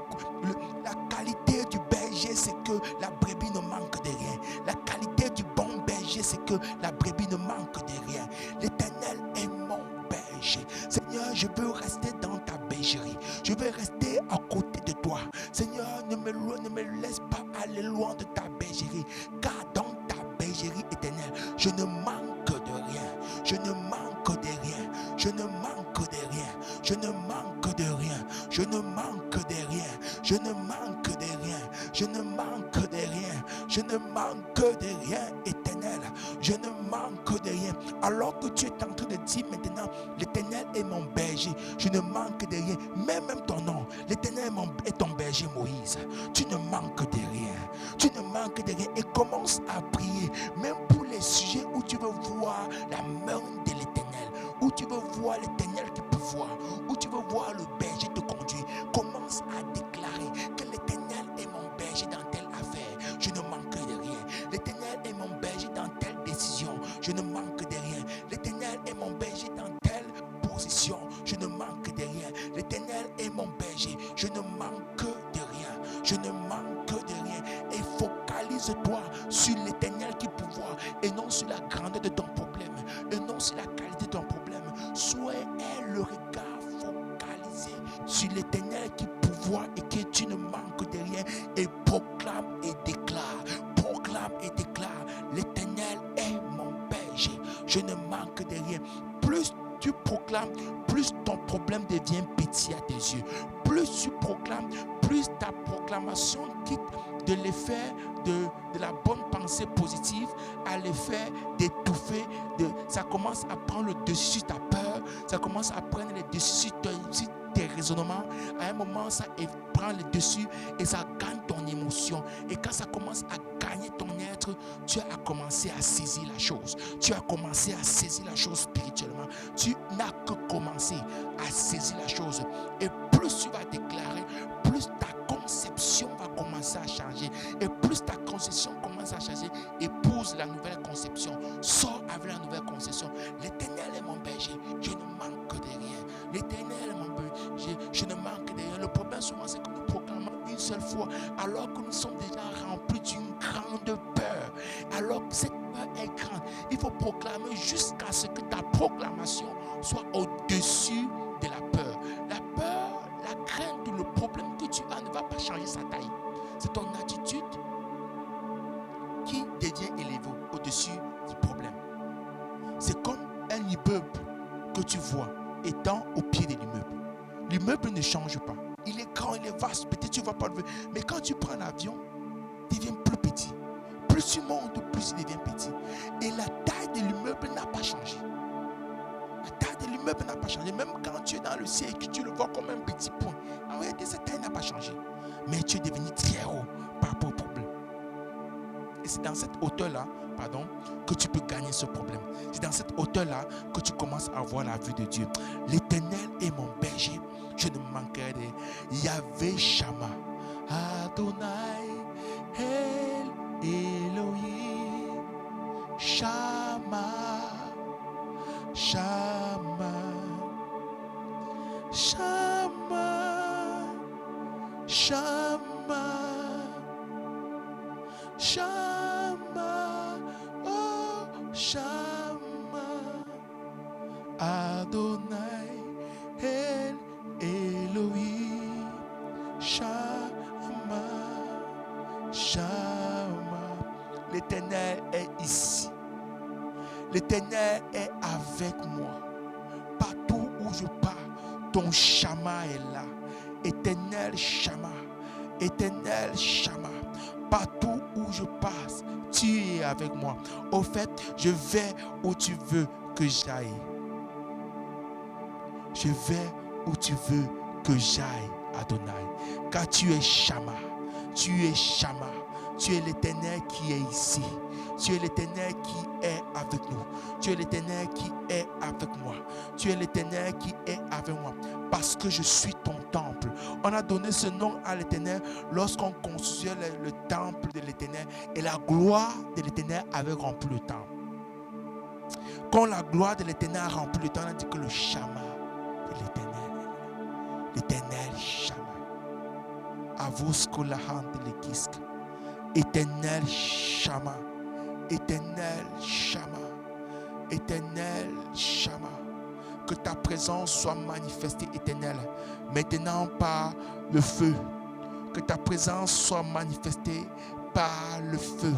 La qualité du berger, c'est que la brebis ne manque de rien. La qualité du bon berger, c'est que la brebis ne manque de rien. L'Éternel est mon berger. Seigneur, je veux rester dans ta bergerie. Je veux rester à côté de toi. Seigneur, ne me laisse pas aller loin de ta bergerie. Car dans ta bergerie éternelle, je ne manque de rien. Je ne manque de rien. Je ne manque de rien. Je ne manque de rien. Je ne manque de rien. Je ne manque de rien. Je ne manque de rien. Je ne manque de rien, éternel. Je ne manque de rien. Alors que tu es en train de dire maintenant, l'Éternel est mon berger. Je ne manque de rien. Même ton nom, l'Éternel est ton berger, Moïse. Tu ne manques de rien. Tu ne manques de rien. Et commence à prier. Même pour les sujets où tu veux voir la main de l'Éternel. Où tu veux voir l'Éternel qui peut voir. Où tu veux voir le berger te conduire. Commence à déclarer que l'Éternel est mon berger dans telle affaire. Je ne manque de rien. L'Éternel est mon berger dans telle décision. Je ne manque de rien. L'Éternel est mon berger dans telle position. Je ne manque de rien. L'Éternel est mon berger. Je ne manque de rien. Je ne manque de rien. Et focalise-toi sur l'Éternel qui peut voir et non sur la grandeur de ton problème et non sur la qualité de ton problème. Sois le regard focalisé sur l'Éternel qui peut voir et que tu ne manques de rien et proclame et déclare. Proclame et déclare. L'Éternel est mon berger. Je ne manque de rien. Plus tu proclames, plus ton problème devient petit à tes yeux. Plus tu proclames, plus ta proclamation quitte de l'effet de la bonne pensée positive à l'effet d'étouffer. Ça commence à prendre le dessus sur ta peur. Ça commence à prendre le dessus sur tes raisonnements. À un moment, ça prend le dessus et ça gagne ton émotion. Et quand ça commence à gagner ton être, tu as commencé à saisir la chose. Tu as commencé à saisir la chose spirituellement. Tu n'as que commencé à saisir la chose. Et plus tu vas déclarer, plus ta conception va commencer à changer. Et plus ta conception commence à changer, épouse la nouvelle conception. Sors avec la nouvelle conception. L'Éternel est mon berger. Je ne manque de rien. L'Éternel est mon berger. Je ne manque de rien. Le problème souvent, c'est que nous proclamons une seule fois, alors que nous sommes déjà remplis d'une grande peur. Alors que cette peur est grande, il faut proclamer jusqu'à ce que ta proclamation soit au-dessus de la peur. La peur, la crainte, le problème que tu as ne va pas changer sa taille. C'est ton attitude qui devient élevée au-dessus du problème. C'est comme un immeuble que tu vois étant au pied de l'immeuble. L'immeuble ne change pas. Il est grand, il est vaste, peut-être tu ne vas pas le voir. Mais quand tu prends l'avion, il devient plus petit. Plus tu montes, plus il devient petit. Et la taille de l'immeuble n'a pas changé. peuple n'a pas changé. Même quand tu es dans le ciel et que tu le vois comme un petit point, en réalité, cette taille n'a pas changé. Mais tu es devenu très haut par rapport au problème. Et c'est dans cette hauteur-là, que tu peux gagner ce problème. C'est dans cette hauteur-là que tu commences à voir la vue de Dieu. L'Éternel est mon berger, je ne manquerai de Yahvé Shama, Adonai, El Elohim, Shama, Shama, Shama, Shama, Shama, oh Shama, Adonai, El Elohim, Shama, Shama. L'Éternel est ici. L'Éternel est avec moi. Partout où je pars, ton Shama est là. Éternel Shama, Éternel Shama. Partout où je passe, tu es avec moi. Au fait, je vais où tu veux que j'aille. Je vais où tu veux que j'aille, Adonai. Car tu es Shama. Tu es Shama. Tu es l'Éternel qui est ici. Tu es l'Éternel qui est avec nous. Tu es l'Éternel qui est avec moi. Tu es l'Éternel qui est avec moi. Parce que je suis ton temple. On a donné ce nom à l'Éternel lorsqu'on construisait le temple de l'Éternel. Et la gloire de l'Éternel avait rempli le temple. Quand la gloire de l'Éternel a rempli le temple, on a dit que le Shama de l'Éternel. L'Éternel Shama. Avos Kolahan de l'Ekisk. Éternel Shama. Éternel Shama. Éternel Shama. Que ta présence soit manifestée, Éternel, maintenant par le feu. Que ta présence soit manifestée par le feu.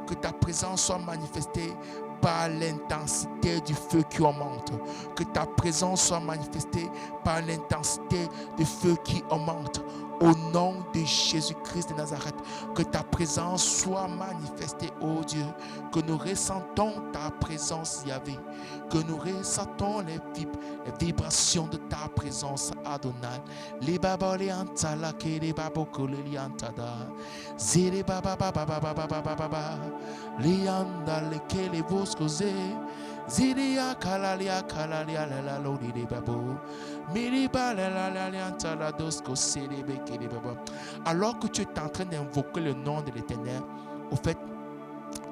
Que ta présence soit manifestée par l'intensité du feu qui augmente. Que ta présence soit manifestée par l'intensité du feu qui augmente. Au nom de Jésus-Christ de Nazareth, que ta présence soit manifestée, ô Dieu. Que nous ressentons ta présence, Yahvé. Que nous ressentons les vibrations de ta présence, Adonai. Les baba les antala ke les babo koleli antada. Zere baba baba baba baba baba. Les andale ke les boscoze. Ziria kalalia kalalia la la lodi de babo. Alors que tu es en train d'invoquer le nom de l'Éternel, au fait,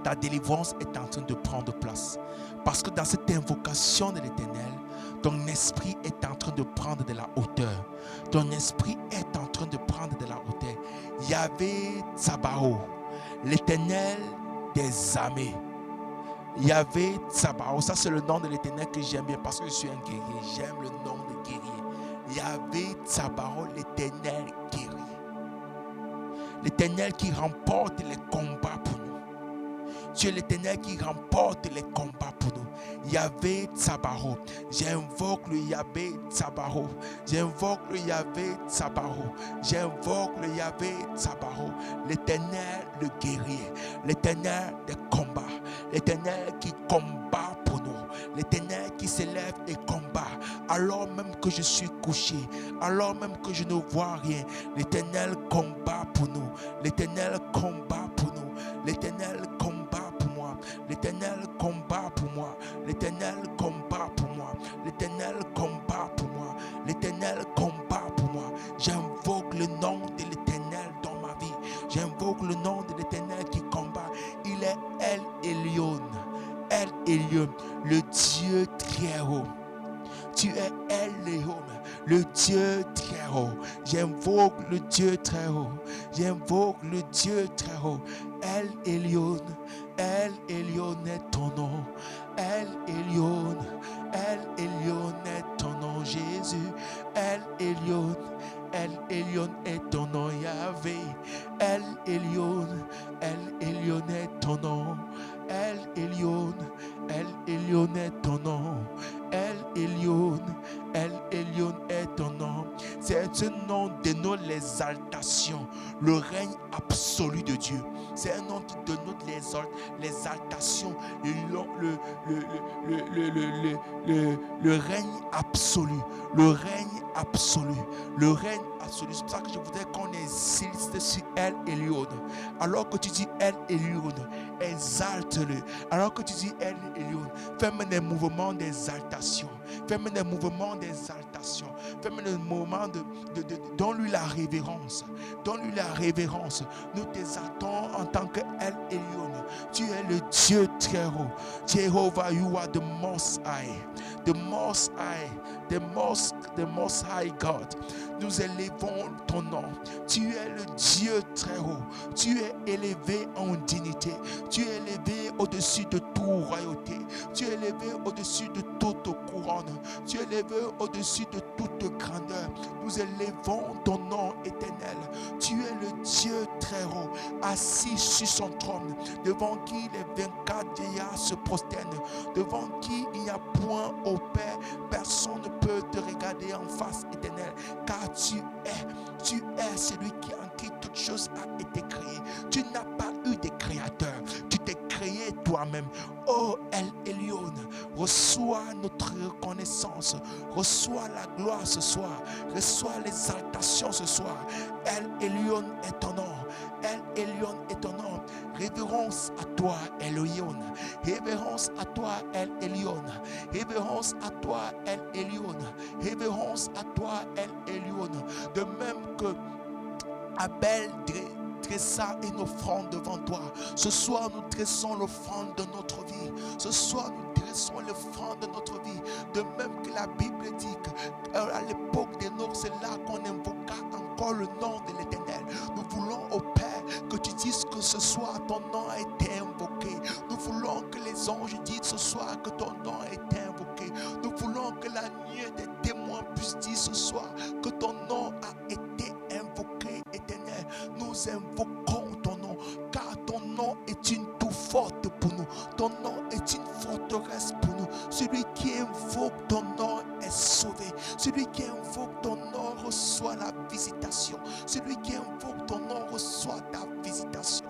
ta délivrance est en train de prendre place. Parce que dans cette invocation de l'Éternel, ton esprit est en train de prendre de la hauteur. Ton esprit est en train de prendre de la hauteur. Yahvé Tsabaoth, l'Éternel des armées. Yahvé Tsabaoth, ça c'est le nom de l'Éternel que j'aime bien parce que je suis un guerrier. J'aime le nom de guerrier. Yahvé Tsabaoth, l'Éternel guérit. L'Éternel qui remporte les combats pour nous. Tu es l'Éternel qui remporte les combats pour nous. Yahvé Tsabaoth. J'invoque le Yahvé Tsabaoth. J'invoque le Yahvé Tsabaoth. J'invoque le Yahvé Tsabaoth. L'Éternel le guerrier. L'Éternel des combats. L'Éternel qui combat pour nous. L'Éternel qui s'élève et combat. Alors même que je suis couché. Alors même que je ne vois rien. L'Éternel combat pour nous. L'Éternel combat pour nous. L'Éternel combat pour moi. L'Éternel combat pour moi. L'Éternel combat pour moi. L'Éternel combat pour moi. L'Éternel combat pour moi. J'invoque le nom de l'Éternel dans ma vie. J'invoque le nom de l'Éternel qui combat. Il est El Elyon. El Elyon, le Dieu très haut. Tu es El Elyon, le Dieu très haut. J'invoque le Dieu très haut. J'invoque le Dieu très haut. El Elyon, El Elyon est ton nom. El Elyon, El Elyon est ton nom, Jésus. El Elyon, El Elyon est ton nom, Yahvé. El Elyon, El Elyon est ton nom. El Elyon, El Elyon est ton nom. El Elyon, El Elyon est ton nom. C'est ce nom dénote l'exaltation, le règne absolu de Dieu. C'est un nom qui dénote l'exaltation, le règne absolu, le règne absolu, le règne absolu. C'est pour ça que je voudrais qu'on insiste sur El Elyon. Alors que tu dis El Elyon, exalte-le. Alors que tu dis El Elyon, fais-moi des mouvements d'exaltation. Fais-moi des mouvements d'exaltation. Fais-moi des mouvements donne-lui la révérence. Donne-lui la révérence. Nous t'exaltons en tant que El Elyon. Tu es le Dieu très haut. Jehovah, you are the most high. The most high. The most high God. Nous élevons ton nom. Tu es le Dieu très haut. Tu es élevé en dignité. Tu es élevé au-dessus de toute royauté. Tu es élevé au-dessus de toute couronne. Tu es élevé au-dessus de toute grandeur. Nous élevons ton nom éternel. Tu es le Dieu très haut, assis sur son trône, devant qui les 24 vieillards se prosternent, devant qui il n'y a point au Père. Personne ne peut te regarder en face, éternel, car tu es celui en qui toute chose a été créée. Tu n'as pas eu de créateur, tu t'es créé toi-même. Oh El Elyon, reçois notre reconnaissance, reçois la gloire ce soir, reçois l'exaltation ce soir. El Elyon est ton nom, El Elyon est ton nom. Révérence à toi, El Elyon. Révérence à toi, El Elyon. Révérence à toi, El Elyon. Révérence à toi, El Elyon. De même que Abel dressa une offrande devant toi. Ce soir, nous dressons l'offrande de notre vie. Ce soir, nous dressons l'offrande de notre vie. De même que la Bible dit qu'à l'époque des Nôtres, c'est là qu'on invoqua encore le nom de l'Éternel. Nous voulons, au Père, que tu dises que ce soir, ton nom a été invoqué. Nous voulons que les anges disent ce soir que ton nom a été invoqué. Nous voulons que la nuée des témoins puisse dire ce soir que ton nom a été invoqué, éternel. Nous invoquons ton nom, car ton nom est une tour forte pour nous. Ton nom est une forteresse pour nous. Celui qui invoque ton nom est sauvé. Celui qui invoque ton nom reçoit la visitation. Celui qui invoque ton nom reçoit ta visitation.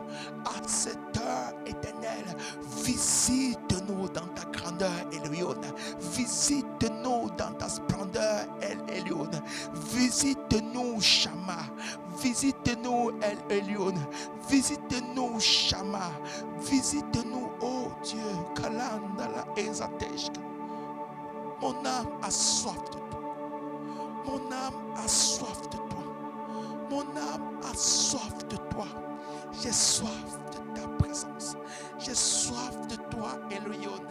À cette heure éternelle, visite-nous dans ta grandeur, Elyon. Visite-nous dans ta splendeur, El Elyon. Visite-nous, Shama. Visite-nous, El Elyon. Visite-nous, Shama. Visite-nous, oh Dieu. Kalandala Ezateshka. Mon âme a soif de toi. Mon âme a soif de toi. Mon âme a soif de toi. J'ai soif de ta présence. J'ai soif de toi, Elyon.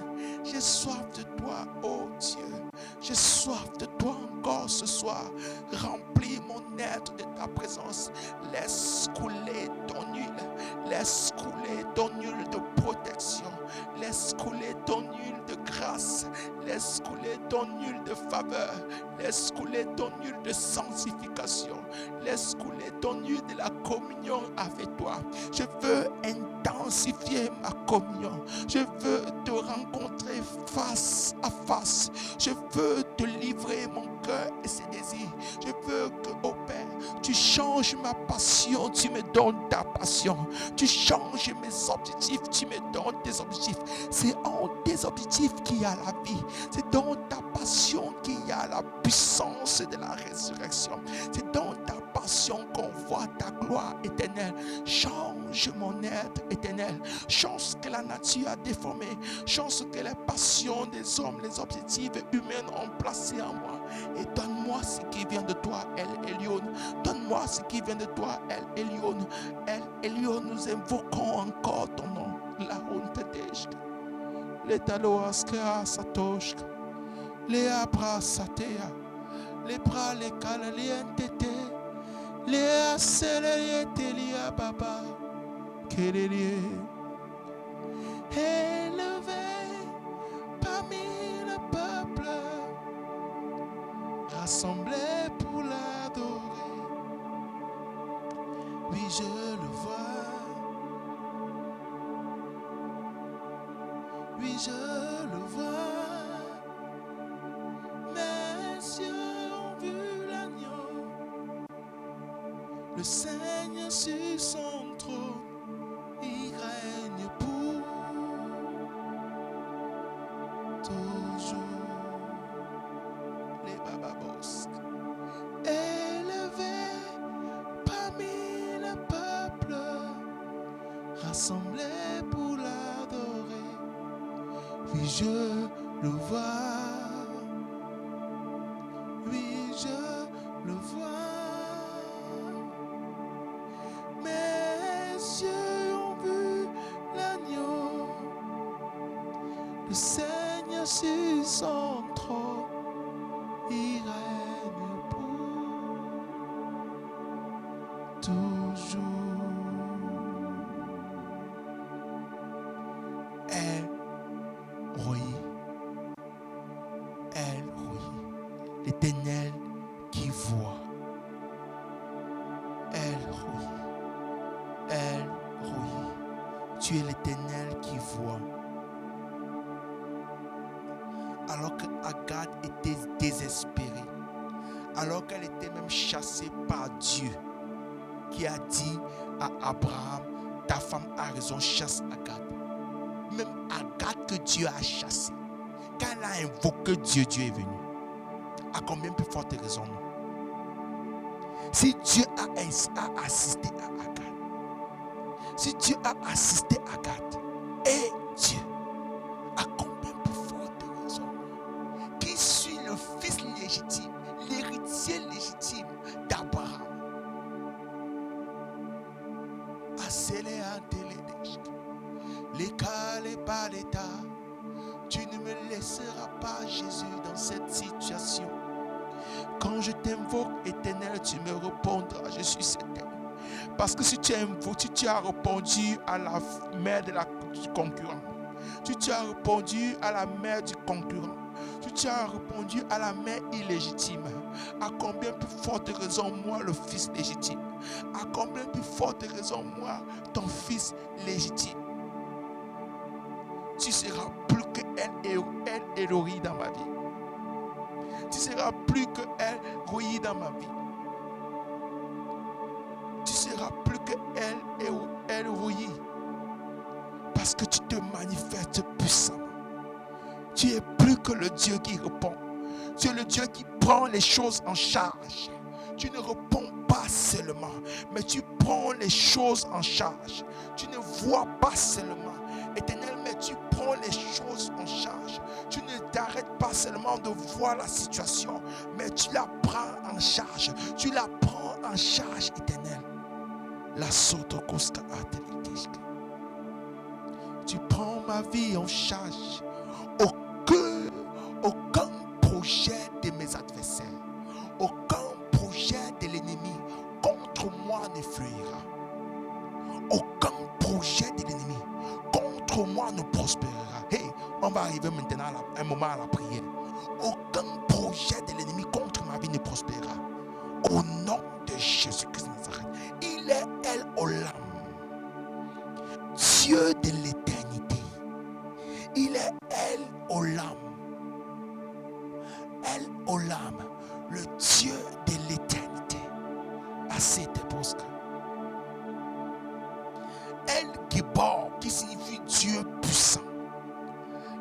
J'ai soif de toi, oh Dieu. J'ai soif de toi encore ce soir. Remplis mon être de ta présence. Laisse couler ton huile. Laisse couler ton huile de protection. Laisse couler ton huile de grâce. Laisse couler ton huile de faveur. Laisse couler ton huile de sanctification. Laisse couler ton huile de la communion avec toi. Je veux intensifier ma communion. Je veux te rencontrer face à face. Je veux te livrer mon cœur et ses désirs. Je veux que, oh Père, tu changes ma passion, tu me donnes ta passion. Tu changes mes objectifs, tu me donnes tes objectifs. C'est en tes objectifs qu'il y a la vie. C'est dans ta passion qu'il y a la puissance de la résurrection. C'est dans ta passion qu'on voit ta gloire éternelle. Change mon être éternel. Change ce que la nature a déformé. Change ce que les passions des hommes, les objectifs humains ont placé en moi. Et donne-moi ce qui vient de toi, El Elyon. Donne-moi ce qui vient de toi, El Elyon. El Elyon, nous invoquons encore ton nom. La honte d'Eshk. Les taloaskea satoshk. Les abrasatea. Les bras, les cales, les entêtés. Les accélérés, les baba. Kélélié. Élevé parmi le peuple, rassemblé pour l'adorer. Oui, je le vois. Oui, je le vois. Mes yeux ont vu l'agneau. Le Seigneur sur son trône, il règne pour toujours. Les bababos. Élevé parmi le peuple, rassemblé pour l'adorer. Oui, je le vois. Oui, je le vois. Mes yeux ont vu l'agneau, le Seigneur sur son trône, il règne pour toujours. El Roi, l'Éternel qui voit. El Roi, tu es l'Éternel qui voit. Alors que Agathe était désespérée, alors qu'elle était même chassée par Dieu, qui a dit à Abraham, ta femme a raison, chasse Agathe. Même Agathe que Dieu a chassée, quand elle a invoqué Dieu, Dieu est venu. À combien plus forte raison nous? Si Dieu a assisté à Agathe, si Dieu a assisté à Agathe, et Dieu, à combien plus forte raison qui suit le fils légitime, l'héritier légitime d'Abraham? Tu ne me laisseras pas, Jésus, dans cette situation. Quand je t'invoque, Éternel, tu me répondras, je suis certain. Parce que si tu as répondu à la mère du concurrent, si tu as répondu à la mère du concurrent, si tu as répondu à la mère illégitime, à combien plus forte raison, moi, le fils légitime? À combien plus forte raison, moi, ton fils légitime? Tu seras plus que elle Éloi dans ma vie. Tu seras plus que elle Roi dans ma vie. Tu seras plus que elle Roi. Parce que tu te manifestes puissamment. Tu es plus que le Dieu qui répond. Tu es le Dieu qui prend les choses en charge. Tu ne réponds pas seulement, mais tu prends les choses en charge. Tu ne vois pas seulement, Éternel, mais tu prends les choses en charge. Tu ne t'arrêtes pas seulement de voir la situation, mais tu la prends en charge. Tu la prends en charge, Éternel. La sotokoska atelikishka. Tu prends ma vie en charge. Aucun projet de mes adversaires, aucun projet de l'ennemi contre moi ne fluira. Aucun projet de l'ennemi contre moi ne prospérera. Hey, on va arriver maintenant à un moment à la prière. Aucun projet de l'ennemi contre ma vie ne prospérera. Au nom de Jésus-Christ de Nazareth, il est El Olam, Dieu de l'éternité. Il est El Olam. El Olam, le Dieu de l'éternité. À cette époque, El Gibor, qui signifie Dieu puissant.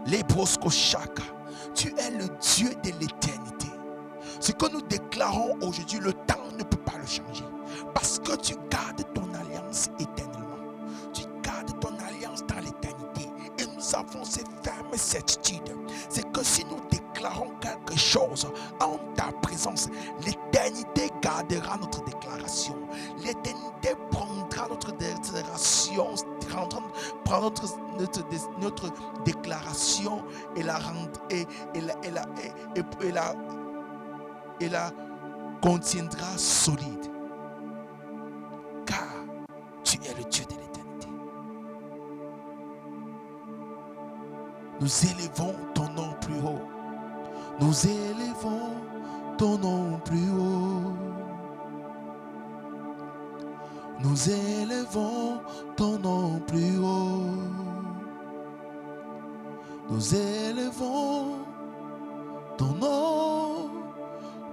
L'Ebrosko Shaka, tu es le Dieu de l'éternité. Ce que nous déclarons aujourd'hui, le temps ne peut pas le changer. Parce que tu gardes ton alliance éternellement. Tu gardes ton alliance dans l'éternité. Et nous avons cette ferme certitude. C'est que si nous déclarons quelque chose en ta présence, l'éternité gardera notre déclaration. L'éternité prendra notre déclaration, prendra notre déclaration et la contiendra solide. Car tu es le Dieu de l'éternité. Nous élevons ton nom plus haut. Nous élevons ton nom plus haut. Nous élevons ton nom plus haut. Nous élevons ton nom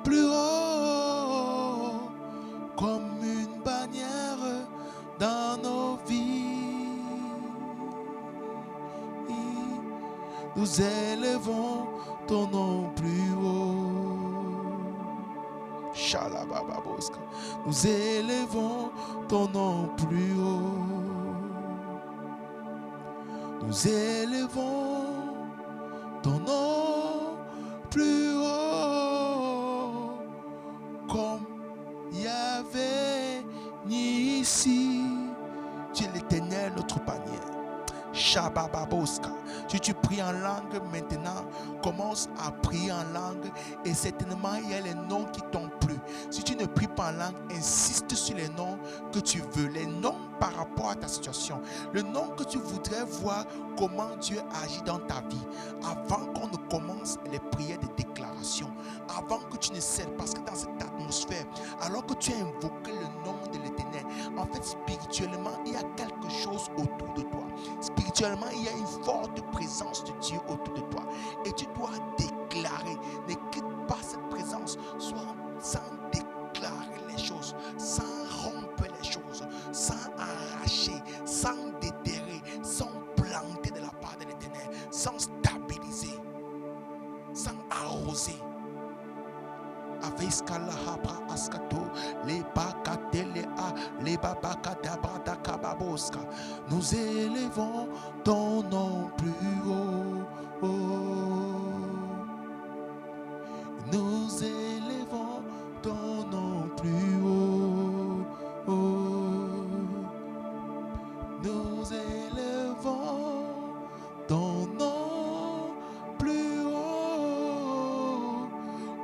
plus haut comme une bannière. nous élevons ton nom plus haut. Shalabababoska. Nous élevons ton nom plus haut. Nous élevons ton nom plus haut. Comme Yahvé Nissi. Tu es l'Éternel, notre panier. Shabababoska. Si tu pries en langue maintenant, commence à prier en langue et certainement il y a les noms qui t'ont plu. Si tu ne pries pas en langue, insiste sur les noms que tu veux, les noms par rapport à ta situation, le nom que tu voudrais voir comment Dieu agit dans ta vie avant qu'on ne commence les prières de déclaration, avant que tu ne cèdes, parce que dans cette atmosphère, alors que tu as invoqué le nom de l'Éternel, en fait spirituellement il y a quelque chose autour de toi. Spirituellement, il y a une forte présence de Dieu autour de toi. Et tu dois déclarer. Ne quitte pas cette présence. Sois sans déclarer les choses, sans rompre les choses, sans arracher, sans déterrer, sans planter de la part de l'Éternel, sans stabiliser, sans arroser. Aveskala habra askato le bakatele a le babakadabra dakababoska. Nous élevons ton nom plus haut. Nous élevons ton nom plus haut. Nous élevons ton nom plus haut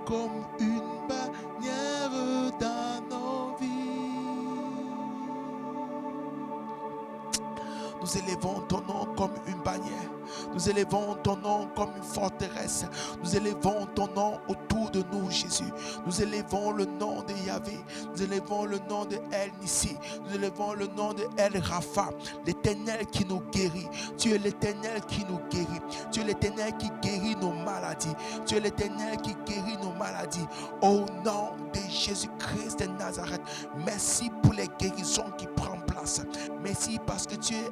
comme une bannière dans nos vies. Nous élevons ton nom comme une bannière. Nous élevons ton nom comme une forteresse. Nous élevons ton nom autour de nous, Jésus. Nous élevons le nom de Yahvé. Nous élevons le nom de El Nissi. Nous élevons le nom de El Rapha, l'Éternel qui nous guérit. Tu es l'Éternel qui nous guérit. Tu es l'Éternel qui guérit nos maladies. Tu es l'Éternel qui guérit nos maladies. Au nom de Jésus-Christ de Nazareth, merci pour les guérisons qui prennent place. Merci parce que tu es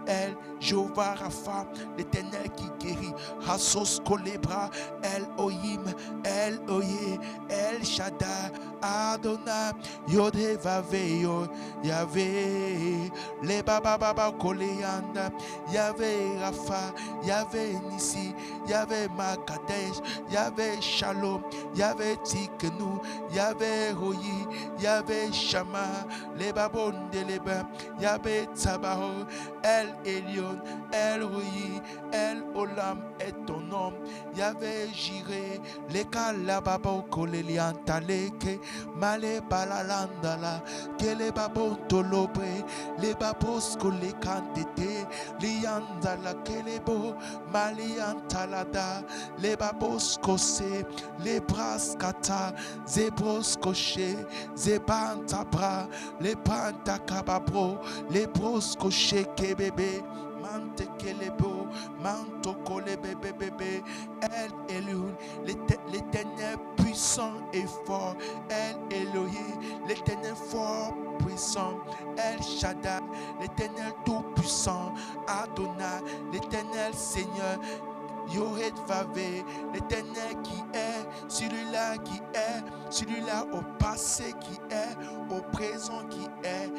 El Jéhovah Rapha, l'Éternel qui guérit. Hasos Kolebra, El Oyim, El Oye, El Shaddai, Adonai, Yodhe Vaveyo, Yahvé, Le Baba Baba Koleanda, Yahvé Rapha, Yahvé Nissi, Yahvé Makadesh, Yahvé Shalom, Yahvé Tikenu, Yahvé Royi, Yahvé Shama, Le Babon de Leba, Yahvé Tabaho, El Elion, El Royi, El Olam est ton nom. Yahvé Jiré, Le Kalababo Koleliantaleke, Male Balalandala, Kele Babon Tolobre, Le Babos Kolekantete, Liandala Kelebo, Maliantalada, Le Babos Kose, Le Braskata, Zebros Koche, Zebantabra, Le Pantakababro, Le Bros Koche Kebebe, Mante Kelebo, Manto Kolebebe bébé, El Elohim, l'Éternel puissant et fort, El Elohim, l'Éternel fort, puissant, El Shaddai, l'Éternel tout puissant, Adonai, l'Éternel Seigneur, Yohed Vavé, l'Éternel qui est, celui-là qui est, celui-là au passé qui est, au présent qui est,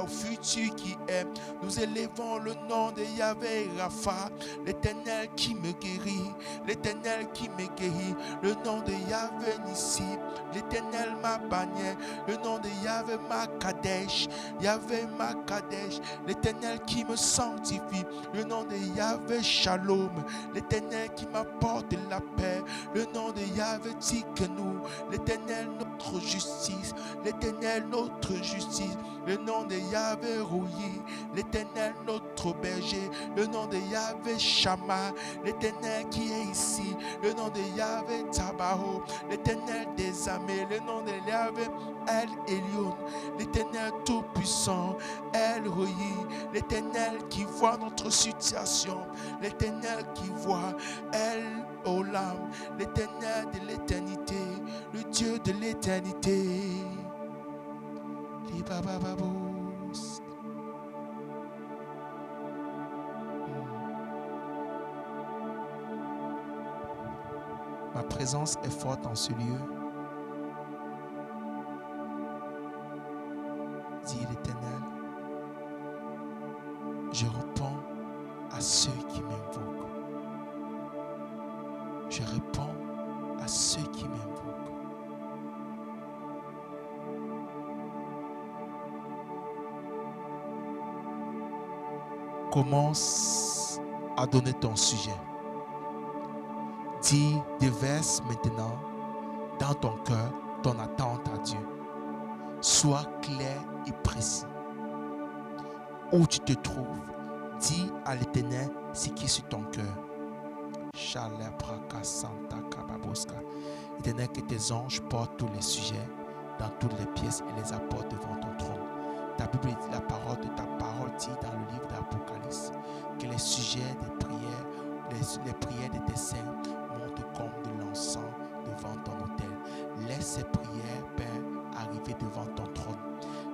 au futur qui est. Nous élevons le nom de Yahvé Rapha, l'Éternel qui me guérit, l'Éternel qui me guérit, le nom de Yahvé Nissi, l'Éternel ma bannière, le nom de Yahvé Makadesh, Yahvé Makadesh, l'Éternel qui me sanctifie, le nom de Yahvé Shalom, l'Éternel qui m'apporte la paix, le nom de Yahvé Tikenu, l'Éternel notre justice, l'Éternel notre justice, le nom de Yahvé Rouyi, l'Éternel notre berger, le nom de Yahvé Shama, l'Éternel qui est ici, le nom de Yahvé Tabaho, l'Éternel des armées, le nom de Yahvé El Elion, l'Éternel tout-puissant, El Rouyi, l'Éternel qui voit notre situation, l'Éternel qui voit El Olam, l'Éternel de l'éternité, le Dieu de l'éternité. Les babababos. présence est forte en ce lieu. Dis l'Éternel, je réponds à ceux qui m'invoquent. Je réponds à ceux qui m'invoquent. Commence à donner ton sujet. Dis, déverse maintenant dans ton cœur ton attente à Dieu. Sois clair et précis. Où tu te trouves, dis à l'Éternel ce qui est sur ton cœur. Éternel, que tes anges portent tous les sujets dans toutes les pièces et les apportent devant ton trône. Ta Bible dit, la parole de ta parole dit dans le livre d'Apocalypse que les sujets des prières, les prières de tes saints montent comme de l'encens devant ton autel. Laisse ces prières, Père, arriver devant ton trône.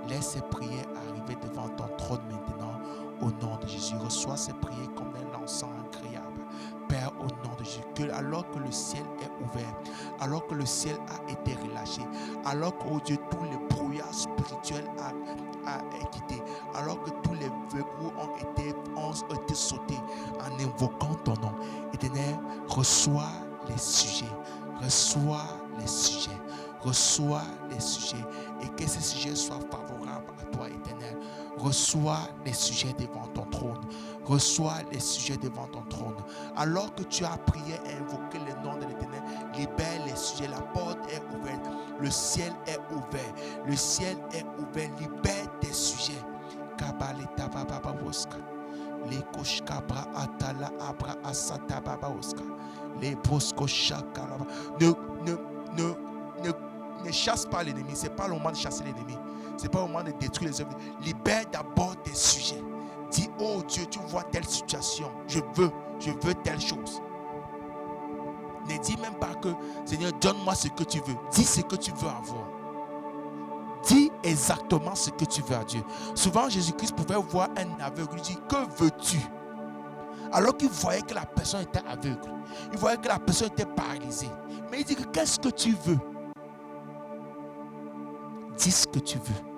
Laisse ces prières arriver devant ton trône maintenant au nom de Jésus. Reçois ces prières comme un encens agréable. Père, au nom de Jésus, que alors que le ciel est ouvert, alors que le ciel a été relâché, alors que, oh Dieu, tous les brouillards spirituels a quitté, alors que tous les verrous ont été sautés en invoquant ton nom. Éternel, reçois les sujets, reçois les sujets, reçois les sujets, et que ces sujets soient favorables à toi, Éternel. Reçois les sujets devant ton trône. Reçois les sujets devant ton trône. Alors que tu as prié et invoqué le nom de l'Éternel, libère les sujets. La porte est ouverte. Le ciel est ouvert. Le ciel est ouvert. Libère tes sujets. Kabaleta baba boska. Les koshkabra atala abra asata baba boska. Les bosco shakala. Ne chasse pas l'ennemi. Ce n'est pas le moment de chasser l'ennemi. Ce n'est pas le moment de détruire les œuvres. Libère d'abord tes sujets. Dis, oh Dieu, tu vois telle situation. Je veux telle chose. Ne dis même pas que, Seigneur, donne-moi ce que tu veux. Dis ce que tu veux avoir. Dis exactement ce que tu veux à Dieu. Souvent, Jésus-Christ pouvait voir un aveugle. Il dit, que veux-tu? Alors qu'il voyait que la personne était aveugle. Il voyait que la personne était paralysée. Mais il dit que qu'est-ce que tu veux? Dis ce que tu veux.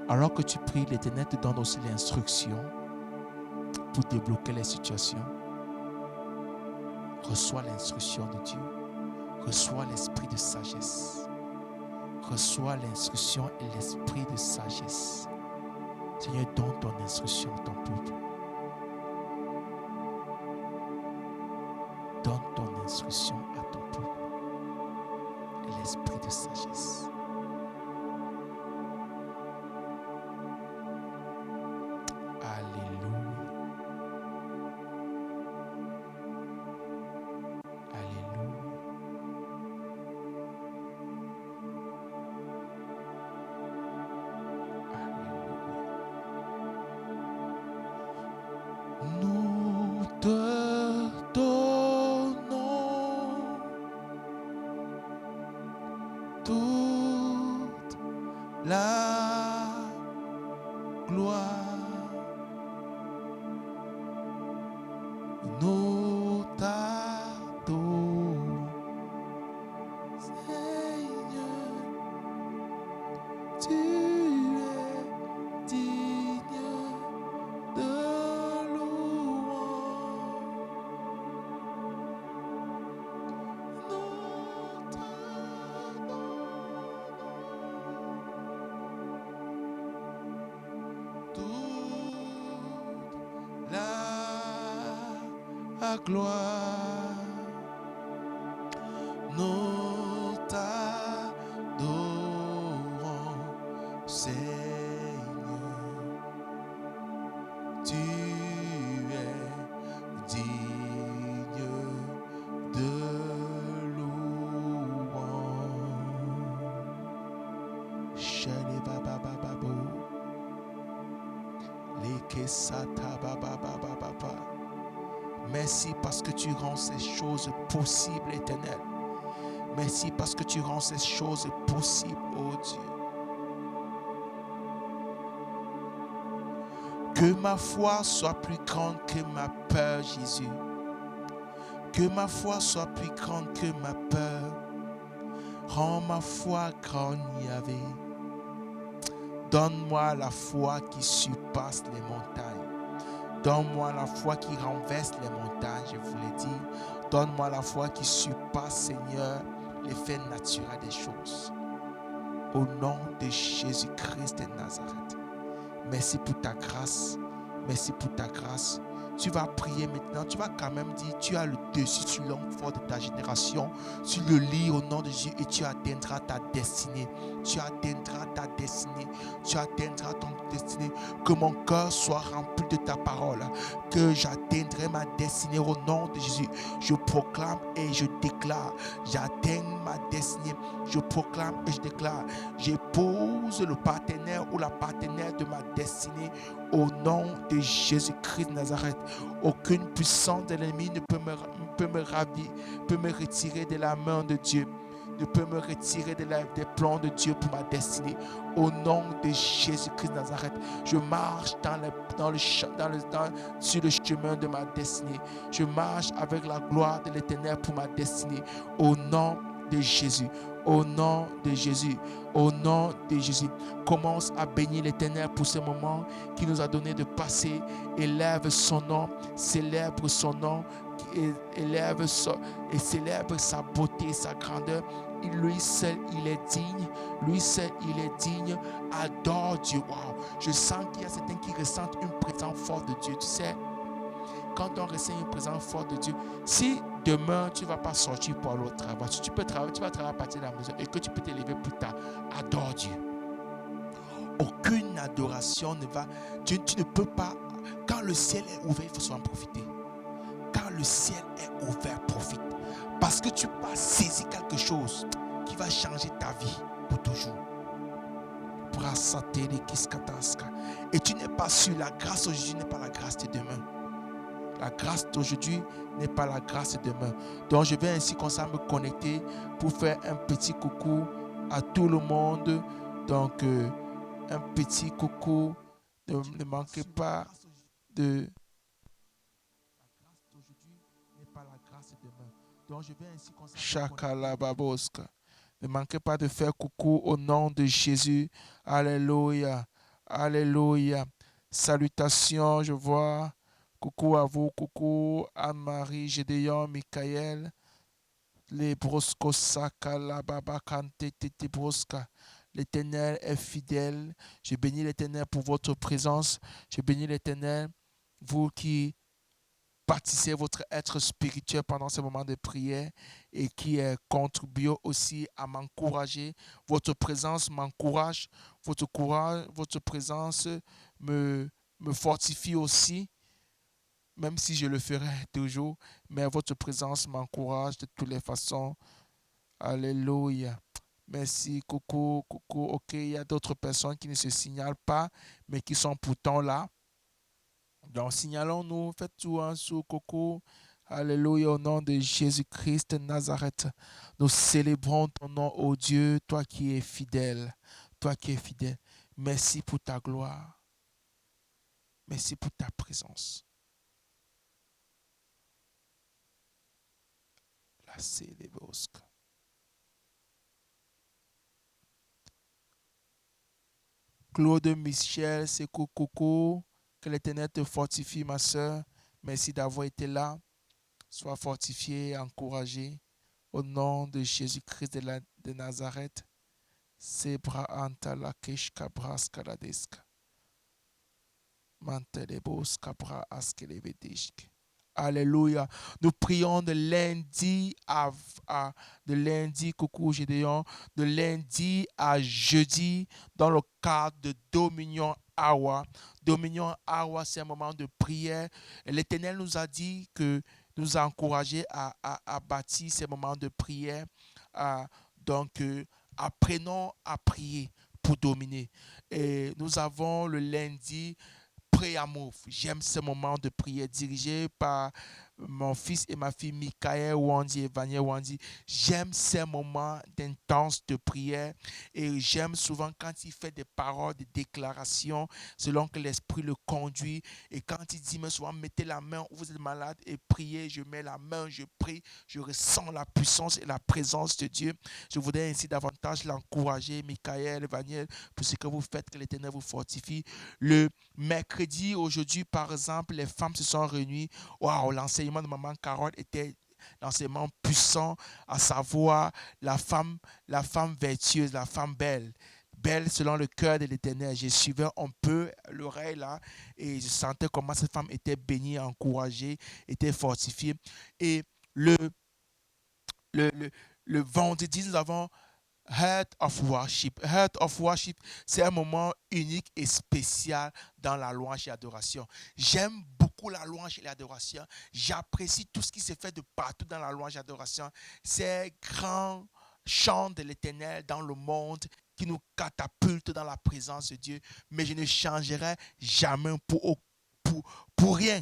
Alors que tu pries, l'Éternel te donne aussi l'instruction pour débloquer les situations. Reçois l'instruction de Dieu. Reçois l'esprit de sagesse. Reçois l'instruction et l'esprit de sagesse. Seigneur, donne ton instruction à ton peuple. donne ton instruction à ton peuple. Et l'esprit de sagesse. Alléluia. Alléluia. Nous te donnons toute la gloire. Nous t'adorons, Seigneur. Tu es digne de louange. Nous t'adorons toute la gloire. Nous t'adorons, Seigneur. Tu es digne de louange. Shali baba baba bo, leke sata baba baba baba. Merci parce que tu rends ces choses possibles, Éternel. Merci parce que tu rends ces choses possibles, oh Dieu. Que ma foi soit plus grande que ma peur, Jésus. Que ma foi soit plus grande que ma peur. Rends ma foi grande, Yahvé. Donne-moi la foi qui surpasse les montagnes. Donne-moi la foi qui renverse les montagnes, je vous l'ai dit. Donne-moi la foi qui surpasse, Seigneur, l'effet naturel des choses. Au nom de Jésus-Christ de Nazareth. Merci pour ta grâce. Merci pour ta grâce. Tu vas prier maintenant. Tu vas quand même dire, tu as le dessus sur l'homme fort de ta génération. Tu le lis au nom de Jésus et tu atteindras ta destinée. Tu atteindras ta destinée. Tu atteindras ton destinée. Que mon cœur soit rempli de ta parole. Que j'atteindrai ma destinée au nom de Jésus. Je proclame et je déclare. J'atteins ma destinée. Je proclame et je déclare. J'épouse le partenaire ou la partenaire de ma destinée au nom de Jésus-Christ de Nazareth. Aucune puissance de l'ennemi ne peut me ravir, peut me retirer de la main de Dieu, ne peut me retirer des plans de Dieu pour ma destinée. Au nom de Jésus-Christ de Nazareth, je marche sur le chemin de ma destinée. Je marche avec la gloire de l'Éternel pour ma destinée. Au nom de Jésus. Au nom de Jésus, au nom de Jésus, commence à bénir l'Éternel pour ce moment qui nous a donné de passer. Élève son nom, célèbre son nom, élève et célèbre sa beauté, sa grandeur. Lui seul, il est digne. Lui seul, il est digne. Adore Dieu. Wow. Je sens qu'il y a certains qui ressentent une présence forte de Dieu. Tu sais, quand on ressent une présence forte de Dieu, si demain tu ne vas pas sortir pour aller au travail, tu vas travailler à partir de la maison et que tu peux te lever plus tard, adore Dieu. Aucune adoration ne va. Tu ne peux pas. Quand le ciel est ouvert, il faut en profiter. Quand le ciel est ouvert, profite. Parce que tu vas saisir quelque chose qui va changer ta vie pour toujours. Et tu n'es pas sûr, la grâce aujourd'hui n'est pas la grâce de demain. La grâce d'aujourd'hui n'est pas la grâce de demain. Donc je vais ainsi comme ça me connecter pour faire un petit coucou à tout le monde. Donc un petit coucou. Ne manquez pas de... La grâce d'aujourd'hui n'est pas la grâce de demain. Donc je vais ainsi comme ça... Chakalababoska. Ne manquez pas de faire coucou au nom de Jésus. Alléluia. Alléluia. Salutations, je vois... Coucou à vous, coucou Anne-Marie, Gédéon, Michael, les Broskosa, Kalababa, Kante, Tete Broska. L'Éternel est fidèle. Je bénis l'Éternel pour votre présence. Je bénis l'Éternel, vous qui bâtissez votre être spirituel pendant ce moment de prière et qui contribue aussi à m'encourager. Votre présence m'encourage, votre présence me, me fortifie aussi, même si je le ferai toujours, mais votre présence m'encourage de toutes les façons. Alléluia. Merci, coucou, coucou. Ok, il y a d'autres personnes qui ne se signalent pas, mais qui sont pourtant là. Donc, signalons-nous, faites tout un sous coucou. Alléluia, au nom de Jésus-Christ de Nazareth. Nous célébrons ton nom, ô Dieu, toi qui es fidèle. Toi qui es fidèle. Merci pour ta gloire. Merci pour ta présence. La célébosque. Claude Michel, c'est coucou. Que l'Éternel te fortifie, ma soeur. Merci d'avoir été là. Sois fortifié, encouragé. Au nom de Jésus-Christ de Nazareth. Sebra anta la keshka braska la deska. Mantelebos kabra askelevedishk. Alléluia. Nous prions de lundi de lundi, coucou Gédéon, de lundi à jeudi dans le cadre de Dominion Hour. Dominion Hour, c'est un moment de prière. L'Éternel nous a dit que nous a encouragés à bâtir ces moments de prière. Donc, apprenons à prier pour dominer. Et nous avons le lundi Pray and Move. J'aime ce moment de prière dirigé par mon fils et ma fille Michael Wandi et Vania Wandi. J'aime ces moments d'intense de prière et j'aime souvent quand il fait des paroles, des déclarations selon que l'Esprit le conduit. Et quand il dit, mais souvent, mettez la main où vous êtes malade et priez, je mets la main, je prie, je ressens la puissance et la présence de Dieu. Je voudrais ainsi davantage l'encourager, Michael, Vaniel, pour ce que vous faites, que l'Éternel vous fortifie. Le mercredi, aujourd'hui, par exemple, les femmes se sont réunies. Waouh, l'enseignement de Maman Carole était l'enseignement puissant, à savoir la femme vertueuse, la femme belle. Belle selon le cœur de l'Éternel. Je suivais un peu l'oreille là et je sentais comment cette femme était bénie, encouragée, était fortifiée. Et le, le, le, le vendredi, nous avons Heart of Worship. Heart of Worship, c'est un moment unique et spécial dans la louange et l'adoration. J'aime beaucoup la louange et l'adoration. J'apprécie tout ce qui se fait de partout dans la louange et l'adoration. Ces grands chants de l'Éternel dans le monde qui nous catapultent dans la présence de Dieu. Mais je ne changerai jamais pour, pour rien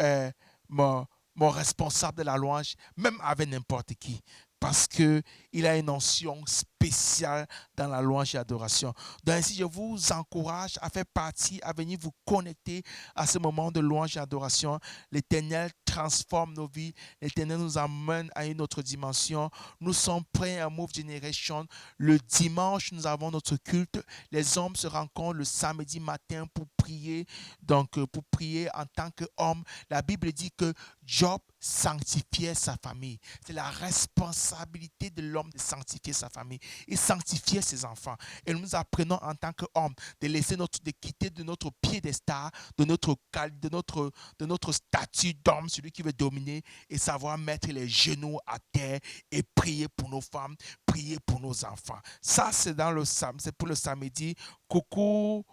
euh, mon, mon responsable de la louange, même avec n'importe qui, parce qu'il a une notion spéciale dans la louange et l'adoration. Donc ainsi, je vous encourage à faire partie, à venir vous connecter à ce moment de louange et d'adoration. L'Éternel transforme nos vies. L'Éternel nous amène à une autre dimension. Nous sommes prêts à Move Generation. Le dimanche, nous avons notre culte. Les hommes se rencontrent le samedi matin pour prier. Donc, pour prier en tant qu'homme, la Bible dit que Job sanctifiait sa famille. C'est la responsabilité de l'homme de sanctifier sa famille et sanctifier ses enfants. Et nous apprenons en tant qu'homme de quitter de notre piédestal, de notre statut d'homme, celui qui veut dominer, et savoir mettre les genoux à terre et prier pour nos femmes, prier pour nos enfants. Ça, c'est c'est pour le samedi. Coucou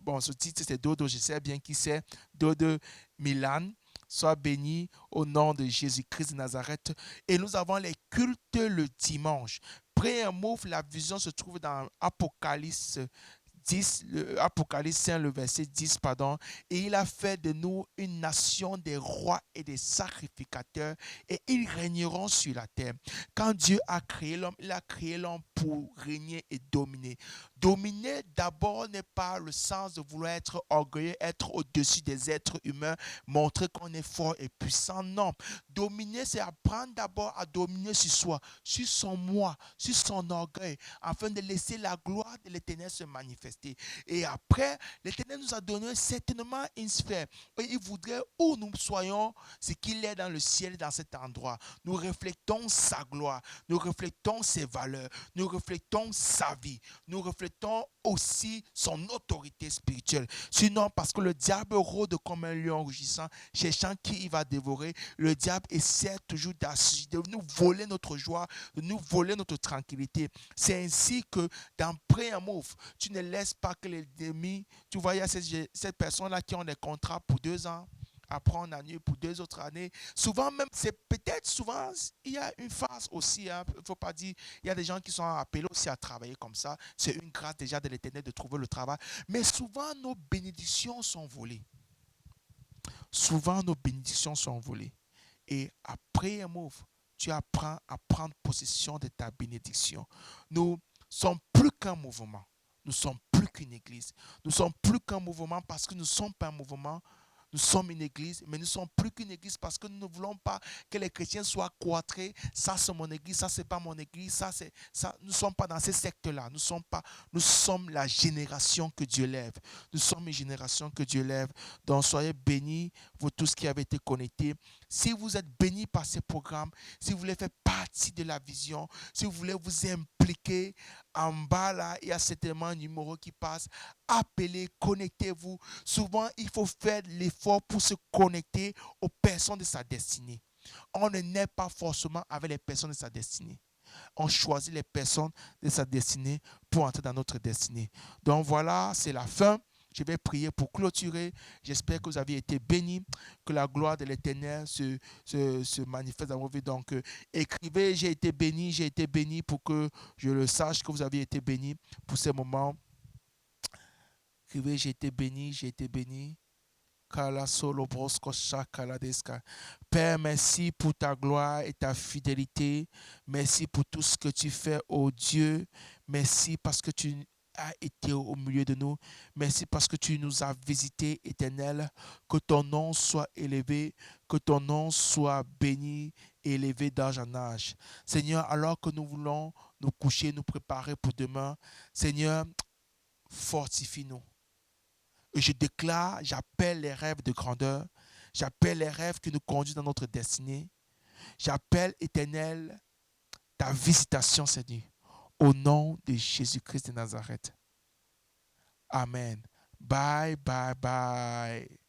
bon, ce titre c'est Dodo, je sais bien qui c'est, Dodo Milan. Sois béni au nom de Jésus-Christ de Nazareth. Et nous avons les cultes le dimanche. Près un mot, la vision se trouve dans Apocalypse 10, Apocalypse 5, le verset 10, pardon. Et il a fait de nous une nation des rois et des sacrificateurs, et ils régneront sur la terre. Quand Dieu a créé l'homme, il a créé l'homme pour régner et dominer. Dominer, d'abord, n'est pas le sens de vouloir être orgueilleux, être au-dessus des êtres humains, montrer qu'on est fort et puissant. Non. Dominer, c'est apprendre d'abord à dominer sur soi, sur son moi, sur son orgueil, afin de laisser la gloire de l'Éternel se manifester. Et après, l'Éternel nous a donné certainement une sphère. Et il voudrait où nous soyons, ce qu'il est dans le ciel, dans cet endroit. Nous reflétons sa gloire, nous reflétons ses valeurs, nous reflétons sa vie, nous reflétons aussi son autorité spirituelle. Sinon, parce que le diable rôde comme un lion rugissant, cherchant qui il va dévorer, le diable essaie toujours de nous voler notre joie, de nous voler notre tranquillité. C'est ainsi que dans Pray and Move, tu ne laisses pas que l'ennemi, tu vois, il y a ces personnes-là qui ont des contrats pour 2 ans, après on annule pour 2 autres années. Souvent même, c'est peut-être souvent, il y a une phase aussi, hein, il ne faut pas dire, il y a des gens qui sont appelés aussi à travailler comme ça. C'est une grâce déjà de l'Éternel de trouver le travail. Mais souvent, nos bénédictions sont volées. Souvent, nos bénédictions sont volées. Et après un move, tu apprends à prendre possession de ta bénédiction. Nous sommes plus qu'un mouvement. Nous sommes plus qu'une église. Nous sommes plus qu'un mouvement parce que nous ne sommes pas un mouvement. Nous sommes une église, mais nous ne sommes plus qu'une église parce que nous ne voulons pas que les chrétiens soient cloîtrés. Ça, c'est mon église, ça, c'est pas mon église, ça, c'est ça. Nous ne sommes pas dans ces sectes-là. Nous sommes la génération que Dieu lève. Nous sommes une génération que Dieu lève. Donc, soyez bénis, vous tous qui avez été connectés. Si vous êtes bénis par ces programmes, si vous voulez faire partie de la vision, si vous voulez vous impliquer, en bas là, il y a certainement un numéro qui passe. Appelez, connectez-vous. Souvent, il faut faire l'effort pour se connecter aux personnes de sa destinée. On ne naît pas forcément avec les personnes de sa destinée. On choisit les personnes de sa destinée pour entrer dans notre destinée. Donc voilà, c'est la fin. Je vais prier pour clôturer. J'espère que vous avez été bénis, que la gloire de l'Éternel se manifeste dans vos vies. Donc, écrivez, j'ai été béni pour que je le sache que vous avez été bénis pour ces moments. Écrivez, j'ai été béni, j'ai été béni. Père, merci pour ta gloire et ta fidélité. Merci pour tout ce que tu fais, oh Dieu. Merci parce que tu as été au milieu de nous. Merci parce que tu nous as visités, Éternel. Que ton nom soit élevé, que ton nom soit béni et élevé d'âge en âge. Seigneur, alors que nous voulons nous coucher, nous préparer pour demain, Seigneur, fortifie-nous. Et je déclare, j'appelle les rêves de grandeur, j'appelle les rêves qui nous conduisent dans notre destinée. J'appelle, Éternel, ta visitation, Seigneur, au nom de Jésus-Christ de Nazareth. Amen. Bye, bye, bye.